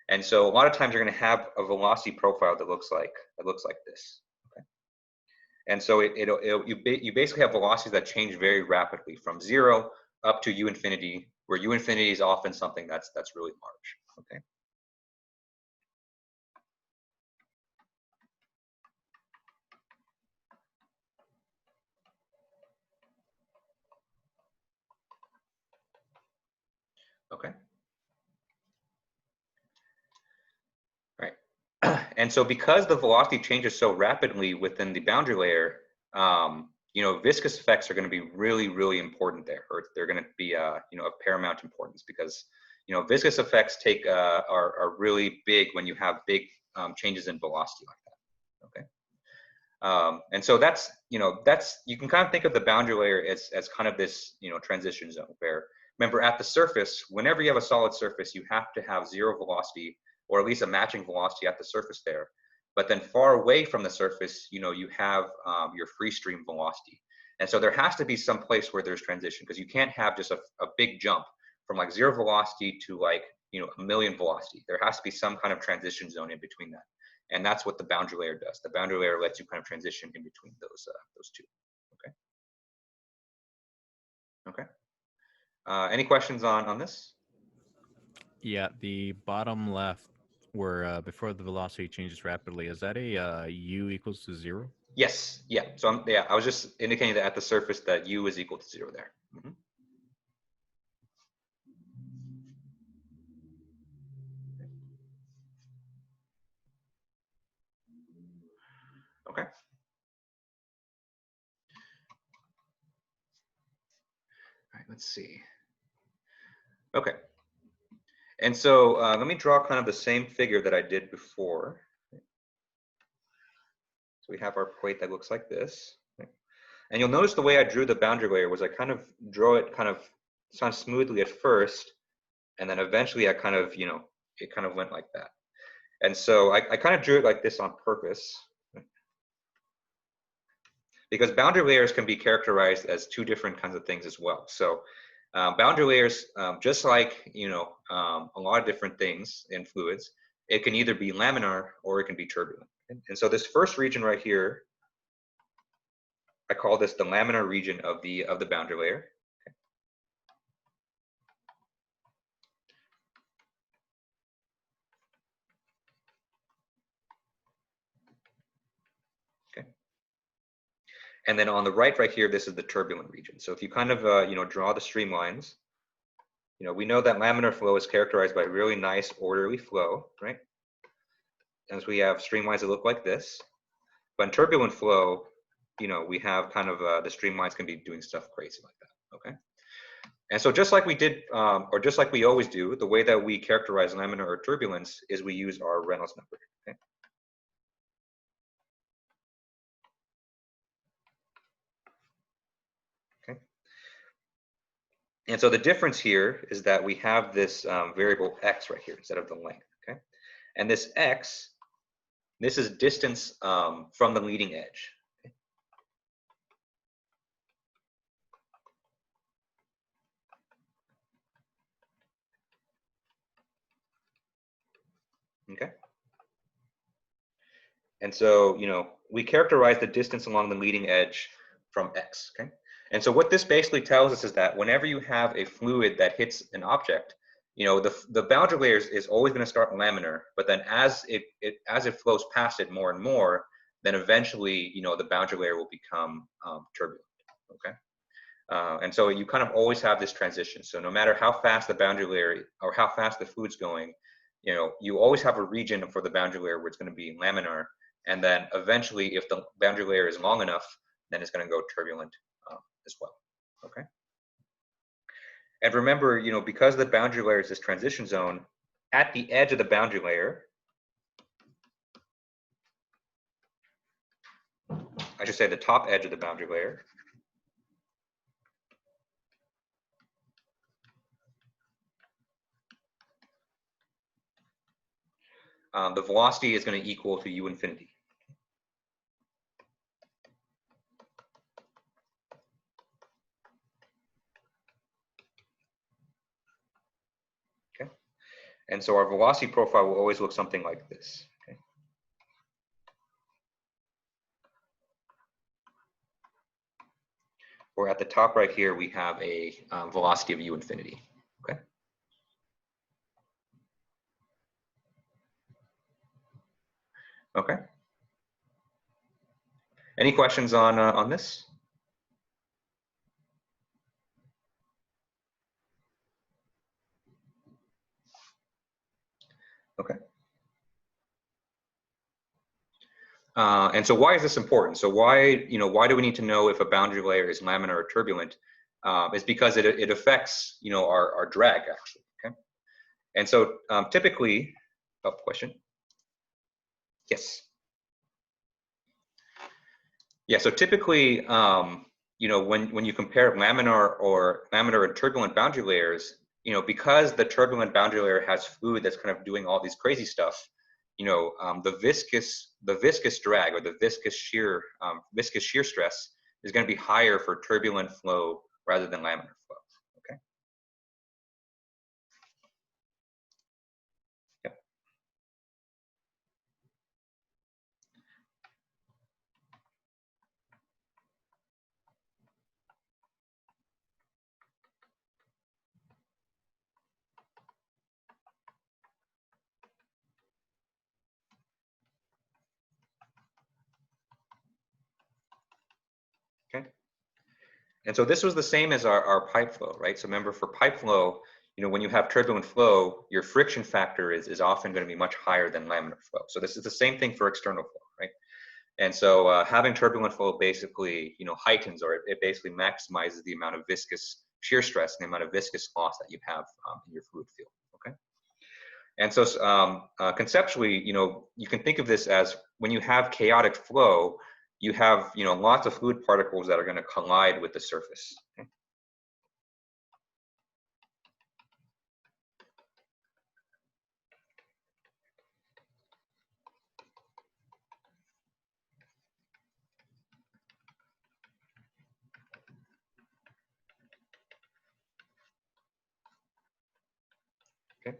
And so a lot of times you're gonna have a velocity profile that looks like this. Okay. And so you basically have velocities that change very rapidly from 0 up to u infinity, where u infinity is often something that's really large. Okay. Okay. Right. And so because the velocity changes so rapidly within the boundary layer, you know, viscous effects are going to be really, really important there, or they're going to be, you know, of paramount importance because, you know, viscous effects are really big when you have big changes in velocity like that. Okay. And so that's, you know, you can kind of think of the boundary layer as kind of this, you know, transition zone where, remember, at the surface, whenever you have a solid surface, you have to have 0 velocity, or at least a matching velocity at the surface there. But then far away from the surface, you know, you have your free stream velocity. And so there has to be some place where there's transition because you can't have just a big jump from like 0 velocity to like, you know, 1,000,000 velocity. There has to be some kind of transition zone in between that. And that's what the boundary layer does. The boundary layer lets you kind of transition in between those two. Okay. Okay. Any questions on this? Yeah, the bottom left, where before the velocity changes rapidly, is that a u equals to 0? Yes. Yeah. So I was just indicating that at the surface that u is equal to 0 there. Mm-hmm. Okay. All right. Let's see. Okay. And so let me draw kind of the same figure that I did before. So we have our plate that looks like this. And you'll notice the way I drew the boundary layer was I kind of draw it kind of smoothly at first, and then eventually I kind of, you know, it kind of went like that. And so I kind of drew it like this on purpose, because boundary layers can be characterized as 2 different kinds of things as well. So boundary layers, just like, you know, a lot of different things in fluids, it can either be laminar or it can be turbulent. And so this first region right here, I call this the laminar region of the boundary layer. Okay. And then on the right here, this is the turbulent region. So if you kind of, draw the streamlines, we know that laminar flow is characterized by really nice orderly flow, right? As we have streamlines that look like this. But in turbulent flow, we have kind of the streamlines can be doing stuff crazy like that, okay? And so just like we did, or just like we always do, the way that we characterize laminar or turbulence is we use our Reynolds number, okay? Okay. And so the difference here is that we have this variable x right here instead of the length, okay? And this x, this is distance from the leading edge. Okay. And so, we characterize the distance along the leading edge from x, okay? And so what this basically tells us is that whenever you have a fluid that hits an object, the boundary layer is always going to start laminar, but then as it flows past it more and more, then eventually, the boundary layer will become turbulent, okay? And so you kind of always have this transition. So no matter how fast the boundary layer or how fast the fluid's going, you always have a region for the boundary layer where it's going to be laminar. And then eventually, if the boundary layer is long enough, then it's going to go turbulent as well, okay? And remember, because the boundary layer is this transition zone, at the edge of the boundary layer, I should say the top edge of the boundary layer, the velocity is going to equal to u infinity. Okay, and so our velocity profile will always look something like this. Okay. Or at the top right here, we have a velocity of u infinity. Okay. Okay. Any questions on this? Okay. And so why is this important? So why do we need to know if a boundary layer is laminar or turbulent? It's because it affects, our drag actually, okay? And so typically, question? Yes. Yeah, so typically, when you compare laminar and turbulent boundary layers, because the turbulent boundary layer has fluid that's kind of doing all these crazy stuff, the viscous drag or the viscous shear stress is going to be higher for turbulent flow rather than laminar flow. Okay. Yep. Okay. And so this was the same as our pipe flow, right? So remember, for pipe flow, when you have turbulent flow, your friction factor is often going to be much higher than laminar flow. So this is the same thing for external flow, right? And so having turbulent flow basically, heightens, or it basically maximizes the amount of viscous shear stress and the amount of viscous loss that you have in your fluid field, okay? And so conceptually, you can think of this as when you have chaotic flow, you have, lots of fluid particles that are going to collide with the surface. Okay? Okay.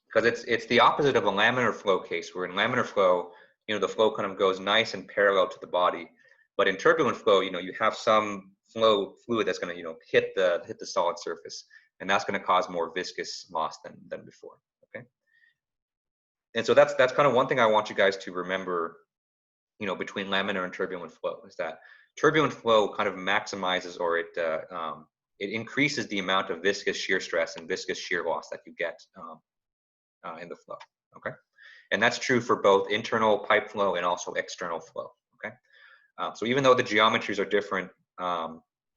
Because it's the opposite of a laminar flow case, where in laminar flow, the flow kind of goes nice and parallel to the body. But in turbulent flow, you have some fluid that's going to, hit the solid surface, and that's going to cause more viscous loss than before. Okay. And so that's kind of one thing I want you guys to remember between laminar and turbulent flow is that turbulent flow kind of maximizes, or it increases the amount of viscous shear stress and viscous shear loss that you get in the flow. Okay, and that's true for both internal pipe flow and also external flow. Okay, so even though the geometries are different,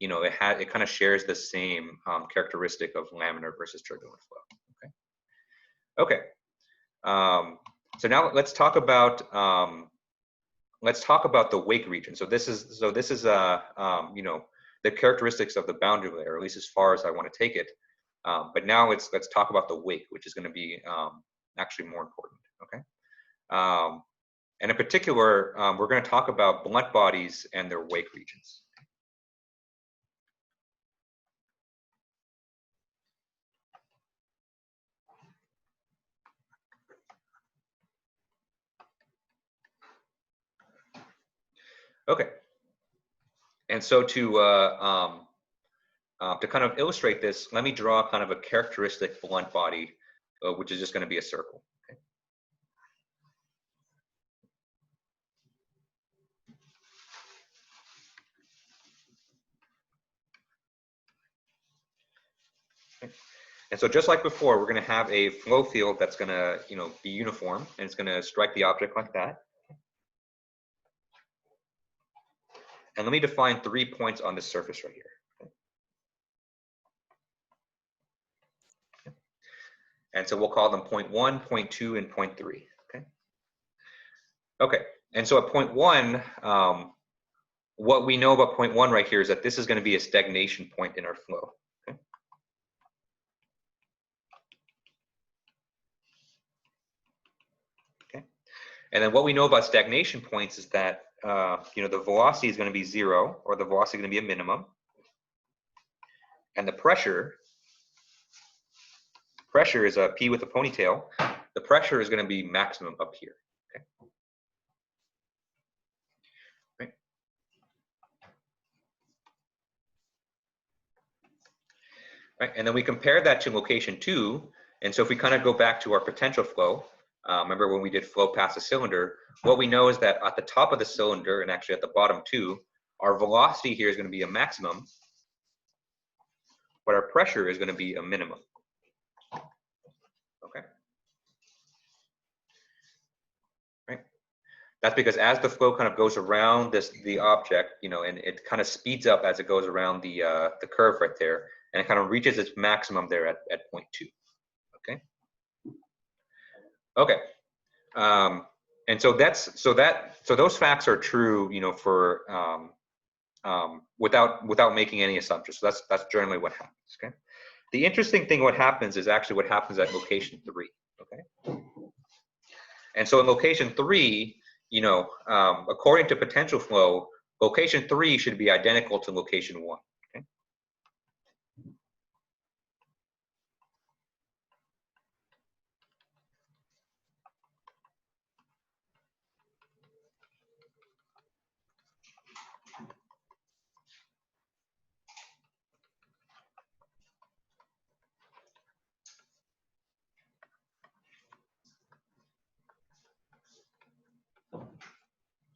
it kind of shares the same characteristic of laminar versus turbulent flow. Okay. So now let's talk about the wake region. So this is the characteristics of the boundary layer, or at least as far as I want to take it. But now let's talk about the wake, which is going to be actually more important. Okay. And in particular, we're going to talk about blunt bodies and their wake regions. Okay, and so to kind of illustrate this, let me draw kind of a characteristic blunt body, which is just going to be a circle. Okay. Okay. And so just like before, we're going to have a flow field that's going to be uniform, and it's going to strike the object like that. And let me define 3 points on this surface right here. Okay. And so we'll call them point 1, point 2, and point 3. Okay. Okay. And so at point 1, what we know about point 1 right here is that this is going to be a stagnation point in our flow. Okay. Okay. And then what we know about stagnation points is that the velocity is going to be 0, or the velocity is going to be a minimum, and the pressure is a P with a ponytail. The pressure is going to be maximum up here. Okay. Right. Right. And then we compare that to location 2, and so if we kind of go back to our potential flow, remember when we did flow past the cylinder, what we know is that at the top of the cylinder, and actually at the bottom too, our velocity here is going to be a maximum, but our pressure is going to be a minimum. Okay. Right. That's because as the flow kind of goes around the object, and it kind of speeds up as it goes around the curve right there, and it kind of reaches its maximum there at point 2. Okay. Okay. And so those facts are true, for without making any assumptions. So that's generally what happens. Okay. The interesting thing, what happens is actually what happens at location 3. Okay. And so in location 3, according to potential flow, location 3 should be identical to location 1. Okay.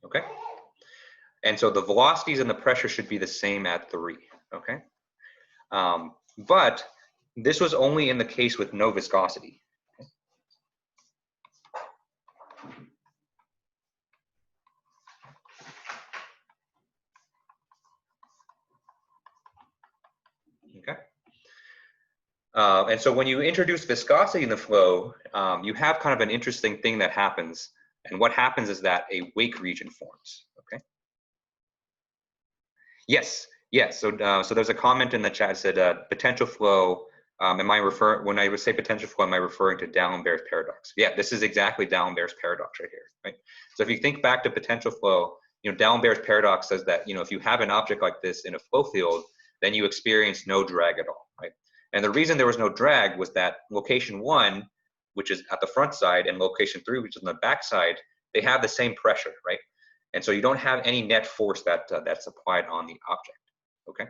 Okay. And so the velocities and the pressure should be the same at 3. Okay. But this was only in the case with no viscosity. Okay. And so when you introduce viscosity in the flow, you have kind of an interesting thing that happens. And what happens is that a wake region forms. Okay. Yes. Yes. So there's a comment in the chat that said potential flow. When I would say potential flow, am I referring to D'Alembert's paradox? Yeah, this is exactly D'Alembert's paradox right here. Right. So if you think back to potential flow, D'Alembert's paradox says that if you have an object like this in a flow field, then you experience no drag at all. Right. And the reason there was no drag was that location 1, which is at the front side, and location 3, which is on the back side, they have the same pressure, right? And so you don't have any net force that's applied on the object. Okay.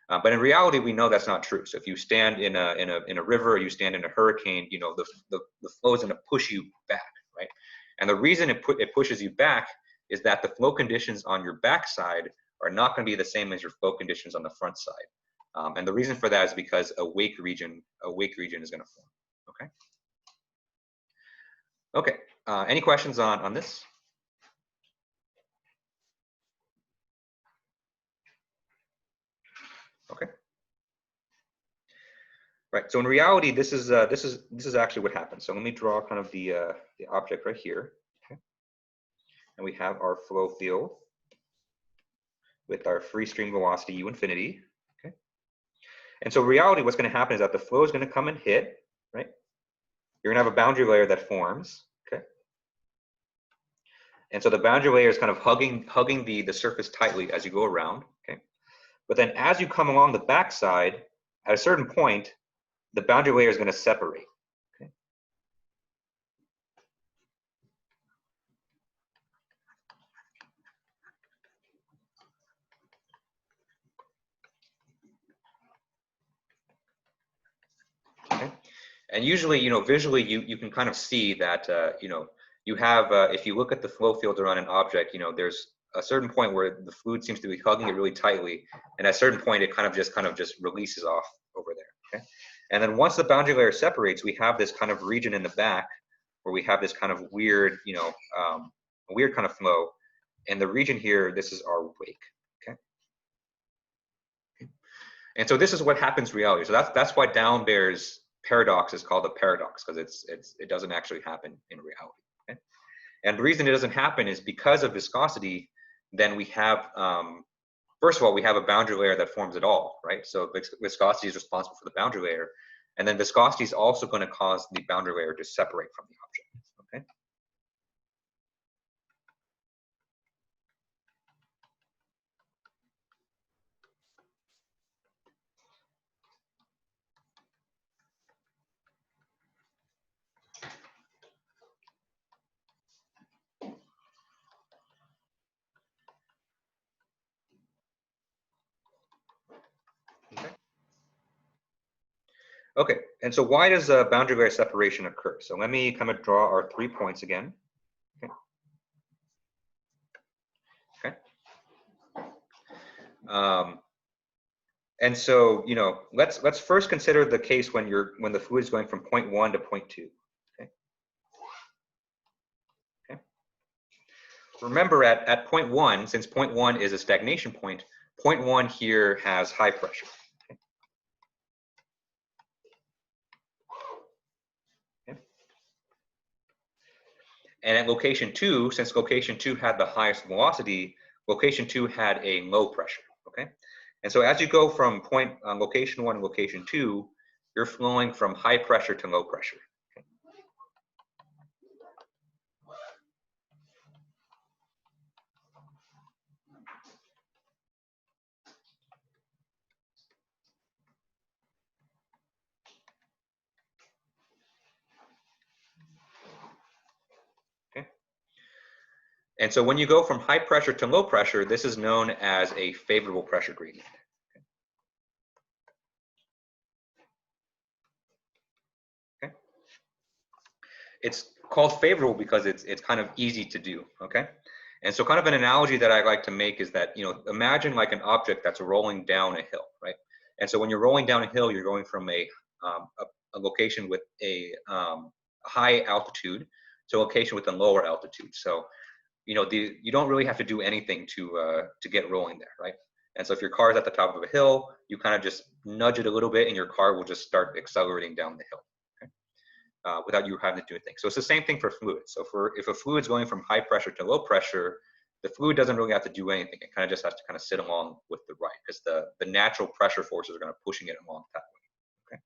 But in reality, we know that's not true. So if you stand in a river, or you stand in a hurricane, the flow is going to push you back, right? And the reason it pushes you back is that the flow conditions on your backside are not going to be the same as your flow conditions on the front side. And the reason for that is because a wake region is going to form. Okay. Okay. Any questions on this? Okay. Right. So in reality, this is actually what happens. So let me draw kind of the object right here. Okay. And we have our flow field with our free stream velocity u infinity. Okay. And so in reality, what's going to happen is that the flow is going to come and hit. Right. You're going to have a boundary layer that forms. Okay. And so the boundary layer is kind of hugging the surface tightly as you go around. Okay. But then as you come along the backside, at a certain point, the boundary layer is going to separate. Okay. Okay. And usually, visually, you can kind of see that, you have, if you look at the flow field around an object, there's a certain point where the fluid seems to be hugging it really tightly, and at a certain point, it kind of just releases off over there. Okay. And then once the boundary layer separates, we have this kind of region in the back where we have this kind of weird, weird kind of flow. And the region here, this is our wake. Okay. And so this is what happens in reality. So that's why D'Alembert's paradox is called a paradox, because it doesn't actually happen in reality. Okay. And the reason it doesn't happen is because of viscosity. Then we have, first of all, we have a boundary layer that forms it all, right? So viscosity is responsible for the boundary layer. And then viscosity is also going to cause the boundary layer to separate from the object, okay? Okay, and so why does boundary layer separation occur? So let me kind of draw our 3 points again. Okay. Okay. And so, let's first consider the case when the fluid is going from point 1 to point 2. Okay. Okay. Remember, at point 1, since point 1 is a stagnation point 1 here has high pressure. And at location 2, since location 2 had the highest velocity, location 2 had a low pressure, okay? And so as you go from location 1 and location 2, you're flowing from high pressure to low pressure. Okay? Okay. And so when you go from high pressure to low pressure, this is known as a favorable pressure gradient. Okay. It's called favorable because it's kind of easy to do, okay? And so kind of an analogy that I like to make is that, imagine like an object that's rolling down a hill, right? And so when you're rolling down a hill, you're going from a location with a high altitude to a location with a lower altitude. So, you don't really have to do anything to get rolling there, right? And so if your car is at the top of a hill, you kind of just nudge it a little bit and your car will just start accelerating down the hill. Without you having to do anything. So it's the same thing for fluids. So if a fluid's going from high pressure to low pressure, the fluid doesn't really have to do anything. It kind of just has to kind of sit along with the ride because the natural pressure forces are going to pushing it along that way. Okay.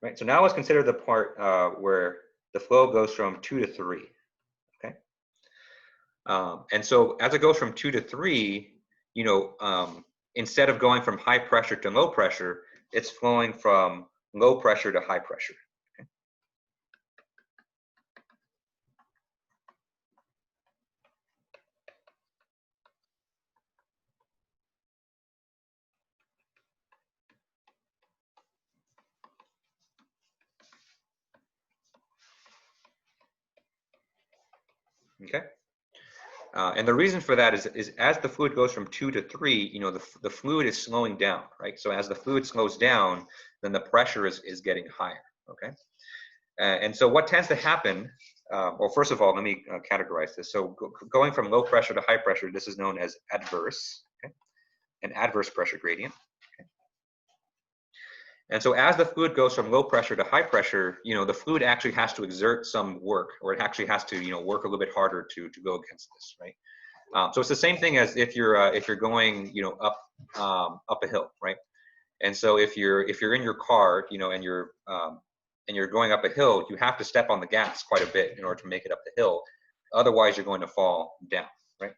Right. So now let's consider the part where the flow goes from 2 to 3. Okay. And so as it goes from 2 to 3, instead of going from high pressure to low pressure, it's flowing from low pressure to high pressure. Okay. Okay. And the reason for that is as the fluid goes from 2 to 3, you know, the fluid is slowing down, right? So as the fluid slows down, then the pressure is getting higher, okay? And so what tends to happen, well, first of all, let me categorize this. So going from low pressure to high pressure, this is known as adverse, okay? An adverse pressure gradient. Okay? And so as the fluid goes from low pressure to high pressure, you know, the fluid actually has to exert some work, or it actually has to, you know, work a little bit harder to go against this, right? So it's the same thing as if you're going, you know, up a hill, right? And so if you're in your car, you know, and you're going up a hill, you have to step on the gas quite a bit in order to make it up the hill. Otherwise, you're going to fall down, right?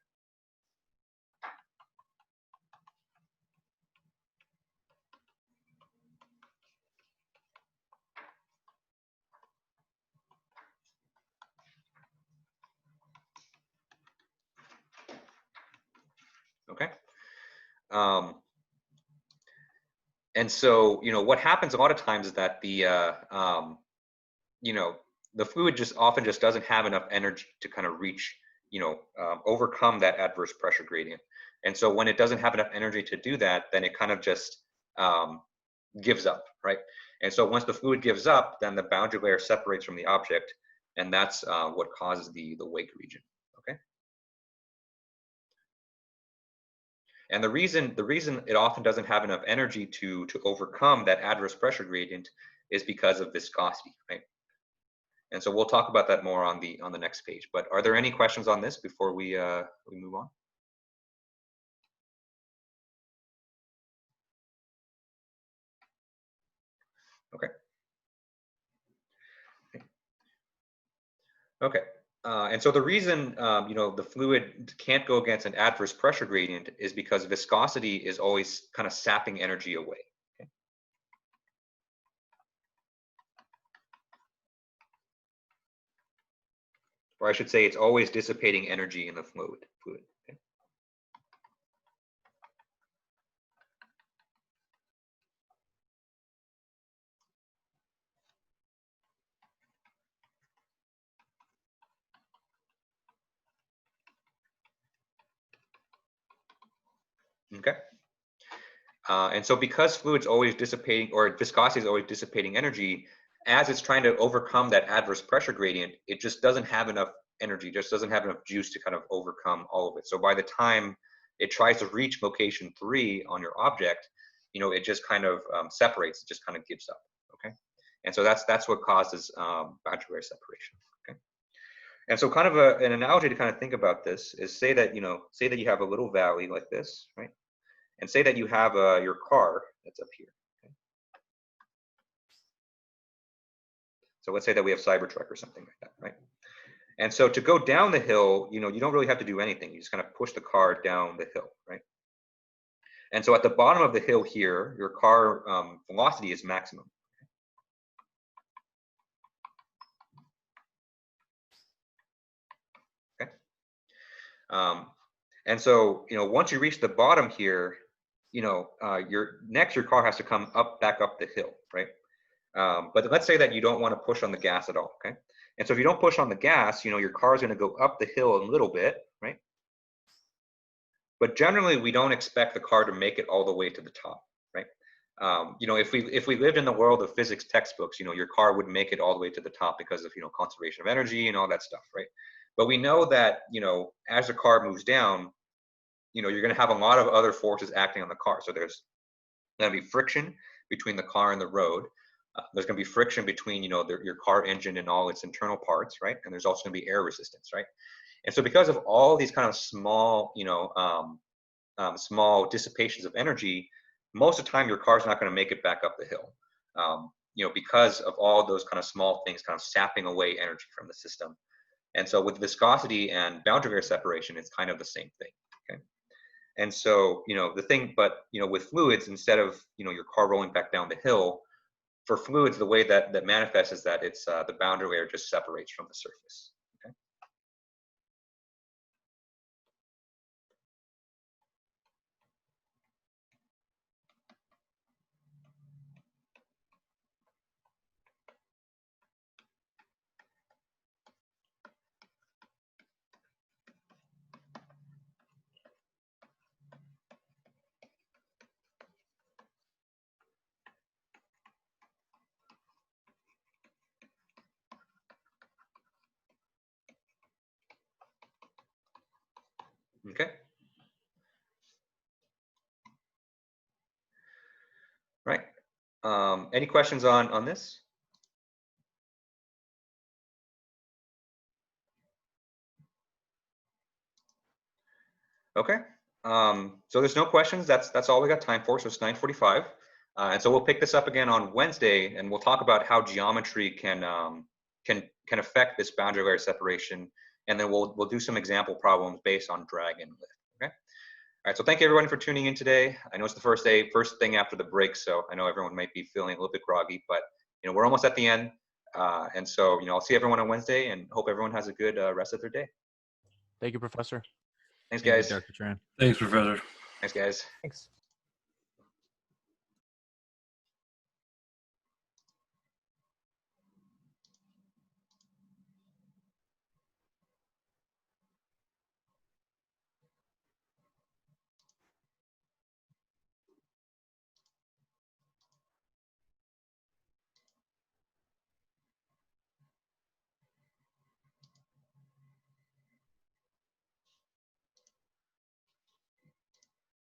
Okay. And so, you know, what happens a lot of times is that you know, the fluid just often just doesn't have enough energy to kind of reach, you know, overcome that adverse pressure gradient. And so when it doesn't have enough energy to do that, then it kind of just gives up, right? And so once the fluid gives up, then the boundary layer separates from the object, and that's what causes the wake region, okay? And the reason it often doesn't have enough energy to overcome that adverse pressure gradient is because of viscosity, right? And so we'll talk about that more on the next page. But are there any questions on this before we move on? Okay. Okay. And so the reason you know, the fluid can't go against an adverse pressure gradient is because viscosity is always kind of sapping energy away. Okay? Or I should say, it's always dissipating energy in the fluid. Okay? Okay. And so because fluid's always dissipating, or viscosity is always dissipating energy, as it's trying to overcome that adverse pressure gradient, it just doesn't have enough energy, just doesn't have enough juice to kind of overcome all of it. So by the time it tries to reach location 3 on your object, you know, it just kind of separates, it just kind of gives up, okay? And so that's what causes boundary layer separation, okay? And so kind of an analogy to kind of think about this is, say that, you know, say that you have a little valley like this, right? And say that you have your car that's up here. Okay? So let's say that we have Cybertruck or something like that, right? And so to go down the hill, you know, you don't really have to do anything. You just kind of push the car down the hill, right? And so at the bottom of the hill here, your car velocity is maximum. Okay. And so, you know, once you reach the bottom here, you know, your car has to come back up the hill, right? But let's say that you don't want to push on the gas at all, okay? And so if you don't push on the gas, you know, your car is going to go up the hill a little bit, right? But generally, we don't expect the car to make it all the way to the top, right? You know, if we lived in the world of physics textbooks, you know, your car would make it all the way to the top because of, you know, conservation of energy and all that stuff, right? But we know that, you know, as the car moves down, you know, you're going to have a lot of other forces acting on the car. So there's going to be friction between the car and the road. There's going to be friction between, you know, your car engine and all its internal parts, right? And there's also going to be air resistance, right? And so because of all these kind of small, you know, small dissipations of energy, most of the time your car's not going to make it back up the hill, you know, because of all those kind of small things kind of sapping away energy from the system. And so with viscosity and boundary layer separation, it's kind of the same thing, okay? And so, you know, but, you know, with fluids, instead of, you know, your car rolling back down the hill, for fluids, the way that manifests is that it's the boundary layer just separates from the surface, okay? Okay. Right. Any questions on this? Okay. So there's no questions. That's all we got time for. So it's 9:45, and so we'll pick this up again on Wednesday, and we'll talk about how geometry can affect this boundary layer separation, and then we'll do some example problems based on drag and lift. Okay. All right. So thank you everyone for tuning in today. I know it's the first thing after the break, so I know everyone might be feeling a little bit groggy, but we're almost at the end, and so I'll see everyone on Wednesday, and hope everyone has a good rest of their day. Thank you, Professor. Thanks, Thank you, guys. Dr. Tran. Thanks, Professor. Thanks, guys. Thanks.